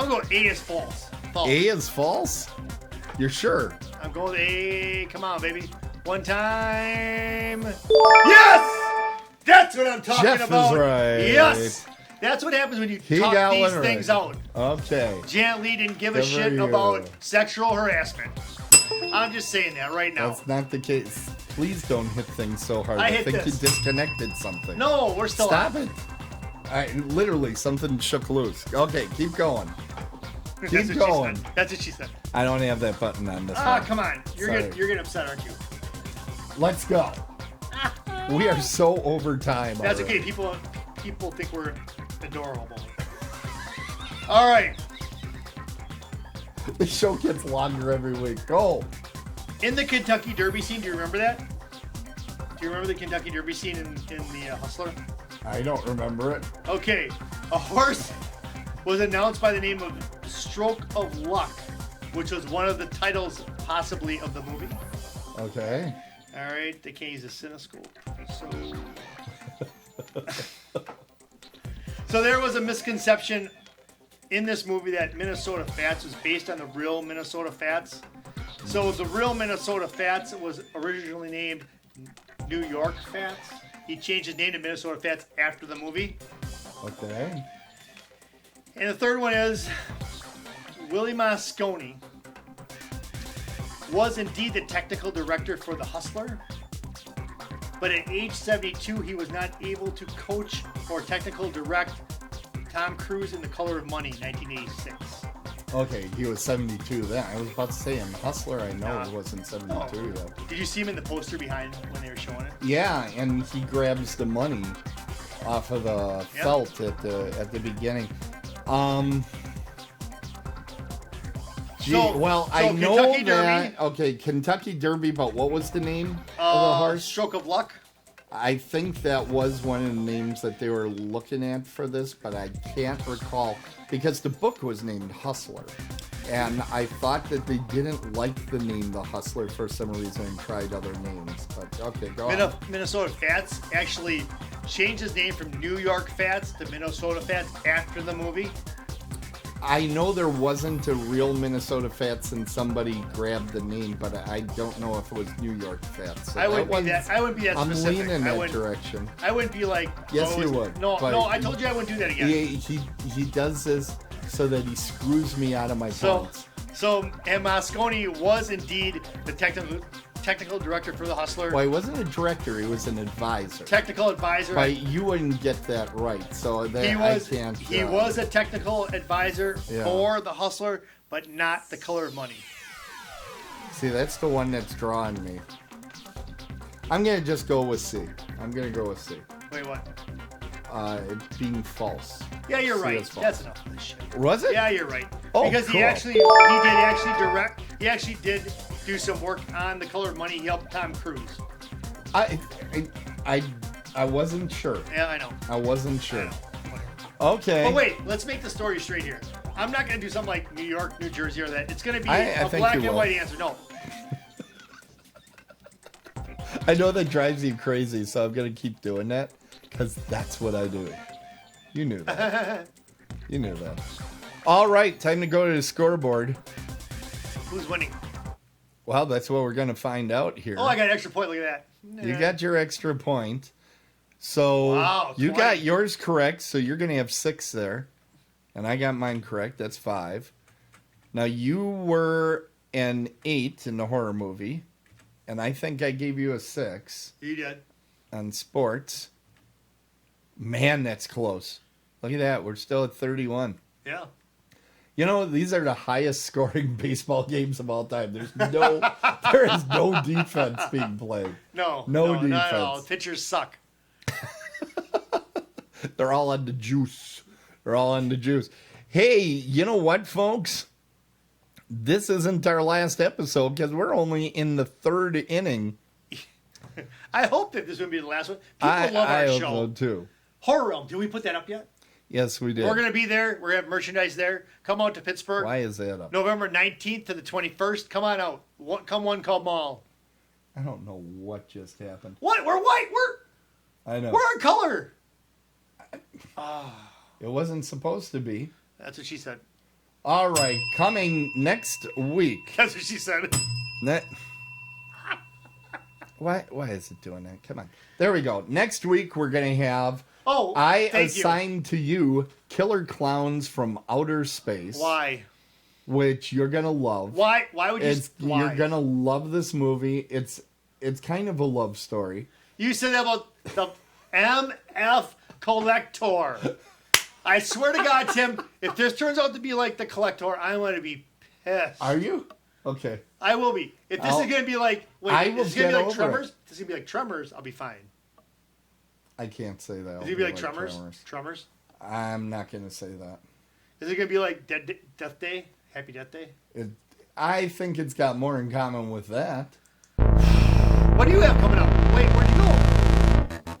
[SPEAKER 2] go A is false. False.
[SPEAKER 3] A is false? You're sure?
[SPEAKER 2] I'm going with A. Come on, baby. One time. Yes! That's what I'm talking
[SPEAKER 3] Jeff
[SPEAKER 2] about.
[SPEAKER 3] is right.
[SPEAKER 2] Yes. That's what happens when you talk these things out.
[SPEAKER 3] Okay.
[SPEAKER 2] Janet Leigh didn't give a shit about sexual harassment. I'm just saying that right now.
[SPEAKER 3] That's not the case. Please don't hit things so hard.
[SPEAKER 2] I hit
[SPEAKER 3] think
[SPEAKER 2] this.
[SPEAKER 3] you disconnected something.
[SPEAKER 2] No, we're still
[SPEAKER 3] Stop
[SPEAKER 2] on.
[SPEAKER 3] it. Literally, something shook loose. Okay, keep going. Keep
[SPEAKER 2] That's
[SPEAKER 3] going.
[SPEAKER 2] That's what she said.
[SPEAKER 3] I don't have that button on this one.
[SPEAKER 2] Ah, come on. You're
[SPEAKER 3] Sorry.
[SPEAKER 2] getting upset, aren't you?
[SPEAKER 3] Let's go. We are so over time.
[SPEAKER 2] That's
[SPEAKER 3] already.
[SPEAKER 2] okay. People think we're adorable. All right.
[SPEAKER 3] The show gets longer every week. Go.
[SPEAKER 2] In the Kentucky Derby scene, do you remember that? Do you remember the Kentucky Derby scene in the Hustler?
[SPEAKER 3] I don't remember it.
[SPEAKER 2] Okay. A horse was announced by the name of Stroke of Luck, which was one of the titles, possibly, of the movie.
[SPEAKER 3] Okay.
[SPEAKER 2] All right. They can't use a cinescope. So there was a misconception in this movie that Minnesota Fats was based on the real Minnesota Fats. So the real Minnesota Fats was originally named New York Fats. He changed his name to Minnesota Fats after the movie.
[SPEAKER 3] Okay.
[SPEAKER 2] And the third one is Willie Moscone was indeed the technical director for The Hustler. But at age 72, he was not able to coach or technical direct Tom Cruise in The Color of Money, 1986.
[SPEAKER 3] Okay, he was 72 then. I was about to say in Hustler, I know he wasn't 72 yet.
[SPEAKER 2] Did you see him in the poster behind when they were showing it?
[SPEAKER 3] Yeah, and he grabs the money off of the felt at the beginning. I know
[SPEAKER 2] Kentucky
[SPEAKER 3] that.
[SPEAKER 2] Derby.
[SPEAKER 3] Okay, Kentucky Derby, but what was the name of the horse?
[SPEAKER 2] Stroke of Luck.
[SPEAKER 3] I think that was one of the names that they were looking at for this, but I can't recall because the book was named Hustler. And I thought that they didn't like the name The Hustler for some reason and tried other names. But okay, go on.
[SPEAKER 2] Minnesota Fats actually changed his name from New York Fats to Minnesota Fats after the movie.
[SPEAKER 3] I know there wasn't a real Minnesota Fats and somebody grabbed the name, but I don't know if it was New York Fats. So
[SPEAKER 2] I wouldn't be that specific.
[SPEAKER 3] I'm leaning in that direction.
[SPEAKER 2] I wouldn't be like,
[SPEAKER 3] yes, you would.
[SPEAKER 2] No, I told you I wouldn't do that again.
[SPEAKER 3] He does this so that he screws me out of my points.
[SPEAKER 2] And Moscone was indeed the technical director for The Hustler.
[SPEAKER 3] Well, he wasn't a director; he was an advisor.
[SPEAKER 2] Technical advisor.
[SPEAKER 3] But you wouldn't get that right, so that I can't.
[SPEAKER 2] He was a technical advisor for The Hustler, but not The Color of Money.
[SPEAKER 3] See, that's the one that's drawing me. I'm gonna just go with C. I'm gonna go with C.
[SPEAKER 2] Wait, what?
[SPEAKER 3] It being false.
[SPEAKER 2] Yeah, you're
[SPEAKER 3] C
[SPEAKER 2] right.
[SPEAKER 3] is false.
[SPEAKER 2] That's enough of this shit.
[SPEAKER 3] Was it?
[SPEAKER 2] Yeah, you're right.
[SPEAKER 3] Oh,
[SPEAKER 2] because
[SPEAKER 3] cool.
[SPEAKER 2] he did do some work on The Color of Money. He helped Tom Cruise.
[SPEAKER 3] I wasn't sure.
[SPEAKER 2] Yeah, I know.
[SPEAKER 3] I wasn't sure.
[SPEAKER 2] I know.
[SPEAKER 3] Okay.
[SPEAKER 2] But wait, let's make the story straight here. I'm not going to do something like New York, New Jersey, or that. It's going to be a black and white answer. No.
[SPEAKER 3] I know that drives you crazy, so I'm going to keep doing that because that's what I do. You knew that. You knew that. All right, time to go to the scoreboard.
[SPEAKER 2] Who's winning?
[SPEAKER 3] Well, that's what we're going to find out here.
[SPEAKER 2] Oh, I got an extra point. Look at that.
[SPEAKER 3] You got your extra point. So
[SPEAKER 2] wow,
[SPEAKER 3] you got yours correct, so you're going to have 6 there. And I got mine correct. That's 5. Now, you were an 8 in the horror movie. And I think I gave you a 6.
[SPEAKER 2] You did.
[SPEAKER 3] On sports. Man, that's close. Look at that. We're still at 31.
[SPEAKER 2] Yeah.
[SPEAKER 3] You know, these are the highest scoring baseball games of all time. There is no defense being played.
[SPEAKER 2] No
[SPEAKER 3] defense.
[SPEAKER 2] Not at all. Pitchers suck.
[SPEAKER 3] They're all on the juice. Hey, you know what, folks? This isn't our last episode because we're only in the 3rd inning.
[SPEAKER 2] I hope that this would be the last one. People love our show.
[SPEAKER 3] I hope so, too.
[SPEAKER 2] Horror Realm. Did we put that up yet?
[SPEAKER 3] Yes, we did.
[SPEAKER 2] We're going to be there. We're going to have merchandise there. Come out to Pittsburgh.
[SPEAKER 3] Why is that up?
[SPEAKER 2] November 19th to the 21st. Come on out. Come one, come all.
[SPEAKER 3] I don't know what just happened.
[SPEAKER 2] What? We're white.
[SPEAKER 3] I know.
[SPEAKER 2] We're in color.
[SPEAKER 3] It wasn't supposed to be.
[SPEAKER 2] That's what she said.
[SPEAKER 3] All right, coming next week.
[SPEAKER 2] That's what she said.
[SPEAKER 3] Why is it doing that? Come on. There we go. Next week we're going to have I assigned to you Killer Clowns from Outer Space.
[SPEAKER 2] Why?
[SPEAKER 3] Which you're going to love.
[SPEAKER 2] Why would you?
[SPEAKER 3] You're going to love this movie. It's kind of a love story.
[SPEAKER 2] You said that about the MF Collector. I swear to God, Tim, if this turns out to be like the Collector, I'm going to be pissed.
[SPEAKER 3] Are you? Okay.
[SPEAKER 2] I will be. If this is going to be like, this is going to be like Tremors? If this is going to be like Tremors, I'll be fine.
[SPEAKER 3] I can't say that.
[SPEAKER 2] Is it going to be like Tremors? Tremors?
[SPEAKER 3] I'm not going to say that.
[SPEAKER 2] Is it going to be like Death Day? Happy Death Day?
[SPEAKER 3] I think it's got more in common with that.
[SPEAKER 2] What do you have coming up? Wait, where'd you go?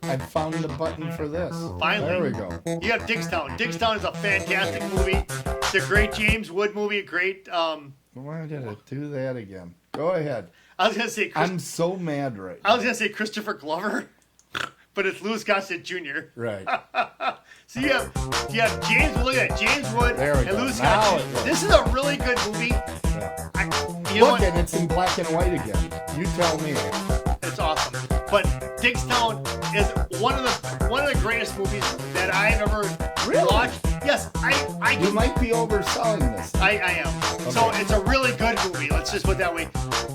[SPEAKER 3] I found the button for this.
[SPEAKER 2] Finally.
[SPEAKER 3] There we go.
[SPEAKER 2] You have Diggstown. Diggstown is a fantastic movie. It's a great James Wood movie. A great...
[SPEAKER 3] Why did it do that again? Go ahead.
[SPEAKER 2] I was going to say...
[SPEAKER 3] I'm so mad right now.
[SPEAKER 2] I was going to say Christopher Glover, but it's Louis Gossett Jr.
[SPEAKER 3] Right.
[SPEAKER 2] So you have James... Look at that. James Wood and Louis Gossett. This is a really good movie.
[SPEAKER 3] Yeah. And it's in black and white again. You tell me.
[SPEAKER 2] It's awesome. But Diggstown is one of the greatest movies that I've ever watched. Yes,
[SPEAKER 3] You might be overselling this.
[SPEAKER 2] I am. Okay. So it's a really good movie. Let's just put it that way.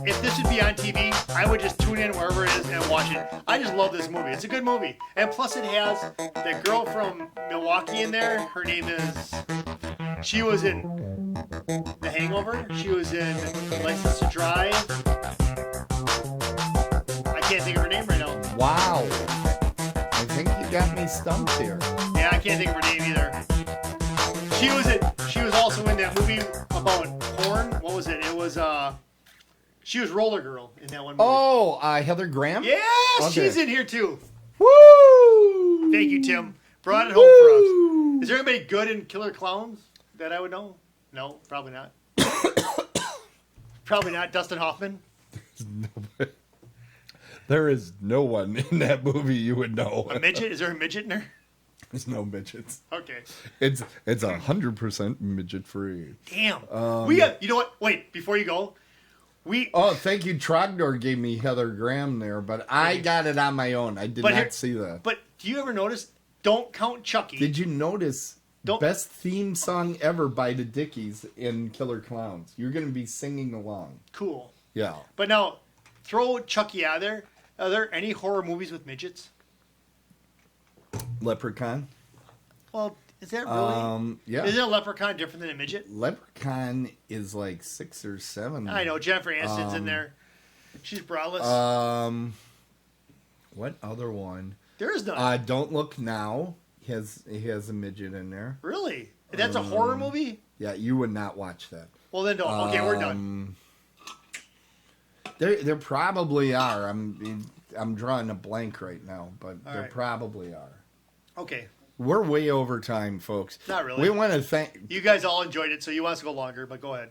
[SPEAKER 2] If this would be on TV, I would just tune in wherever it is and watch it. I just love this movie. It's a good movie. And plus it has that girl from Milwaukee in there. Her name is... She was in The Hangover. She was in License to Drive. I can't think of her name right now.
[SPEAKER 3] Wow. I think you got me stumped here.
[SPEAKER 2] Yeah, I can't think of her name either. She was also in that movie about porn. What was it? It was she was Roller Girl in that one movie.
[SPEAKER 3] Oh, Heather Graham?
[SPEAKER 2] Yeah,
[SPEAKER 3] okay.
[SPEAKER 2] She's in here too.
[SPEAKER 3] Woo!
[SPEAKER 2] Thank you, Tim. Brought it home for us. Is there anybody good in Killer Clowns that I would know? No, probably not. Probably not. Dustin Hoffman?
[SPEAKER 3] There is no one in that movie you would know.
[SPEAKER 2] A midget? Is there a midget in there?
[SPEAKER 3] There's no midgets.
[SPEAKER 2] Okay.
[SPEAKER 3] It's 100% midget free.
[SPEAKER 2] Damn. We got, you know what? Wait, before you go.
[SPEAKER 3] Thank you. Trogdor gave me Heather Graham there, but I got it on my own. I did not see that.
[SPEAKER 2] But do you ever notice, Don't Count Chucky?
[SPEAKER 3] Did you notice best theme song ever by the Dickies in Killer Clowns? You're going to be singing along.
[SPEAKER 2] Cool.
[SPEAKER 3] Yeah.
[SPEAKER 2] But now, throw Chucky out there. Are there any horror movies with midgets?
[SPEAKER 3] Leprechaun.
[SPEAKER 2] Well, is that really?
[SPEAKER 3] Yeah.
[SPEAKER 2] Is a leprechaun different than a midget?
[SPEAKER 3] Leprechaun is like 6 or 7.
[SPEAKER 2] I know. Jennifer Aniston's in there. She's braless.
[SPEAKER 3] What other one?
[SPEAKER 2] There is none.
[SPEAKER 3] Don't Look Now. He has a midget in there.
[SPEAKER 2] Really? That's a horror movie?
[SPEAKER 3] Yeah, you would not watch that.
[SPEAKER 2] Well, then don't. Okay, we're done.
[SPEAKER 3] There probably are. I'm drawing a blank right now, but there probably are.
[SPEAKER 2] Okay.
[SPEAKER 3] We're way over time, folks.
[SPEAKER 2] Not really.
[SPEAKER 3] We want to thank...
[SPEAKER 2] You guys all enjoyed it, so you want us to go longer, but go ahead.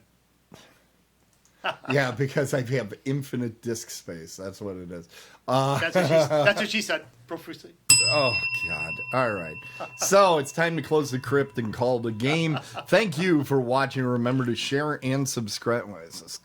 [SPEAKER 3] Yeah, because I have infinite disk space. That's what it is.
[SPEAKER 2] That's what she said profusely.
[SPEAKER 3] Oh, God. All right. So it's time to close the crypt and call the game. Thank you for watching. Remember to share and subscribe. What is this?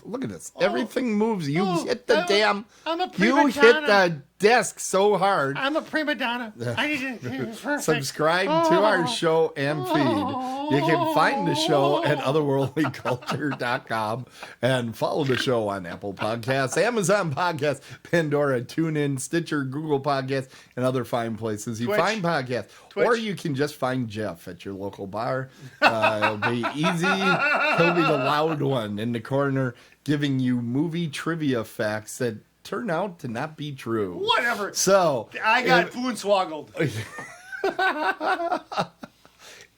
[SPEAKER 3] Look at this. Everything moves. You hit the damn...
[SPEAKER 2] I'm a prima
[SPEAKER 3] You hit the desk so hard.
[SPEAKER 2] I'm a prima donna. I need to...
[SPEAKER 3] Subscribe to our show and feed. You can find the show at otherworldlyculture.com and follow the show on Apple Podcasts, Amazon Podcasts, Pandora, TuneIn, Stitcher, Google Podcasts, and other fine places you find podcasts.
[SPEAKER 2] Twitch.
[SPEAKER 3] Or you can just find Jeff at your local bar. It'll be easy. He'll be the loud one in the corner giving you movie trivia facts that turn out to not be true.
[SPEAKER 2] Whatever.
[SPEAKER 3] So
[SPEAKER 2] I got boonswoggled.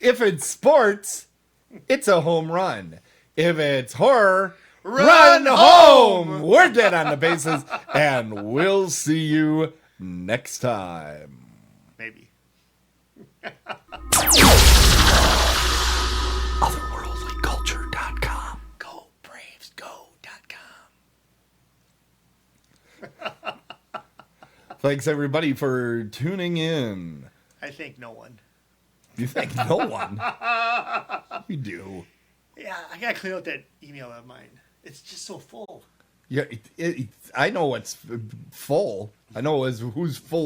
[SPEAKER 3] If it's sports, it's a home run. If it's horror, run home. We're dead on the bases, and we'll see you next time.
[SPEAKER 2] Maybe.
[SPEAKER 3] Otherworldlyculture.com.
[SPEAKER 2] Go Braves, go.com.
[SPEAKER 3] Thanks, everybody, for tuning in.
[SPEAKER 2] I think no one.
[SPEAKER 3] You think no one? You do.
[SPEAKER 2] Yeah, I gotta clean out that email of mine. It's just so full.
[SPEAKER 3] Yeah, I know what's full. I know who's full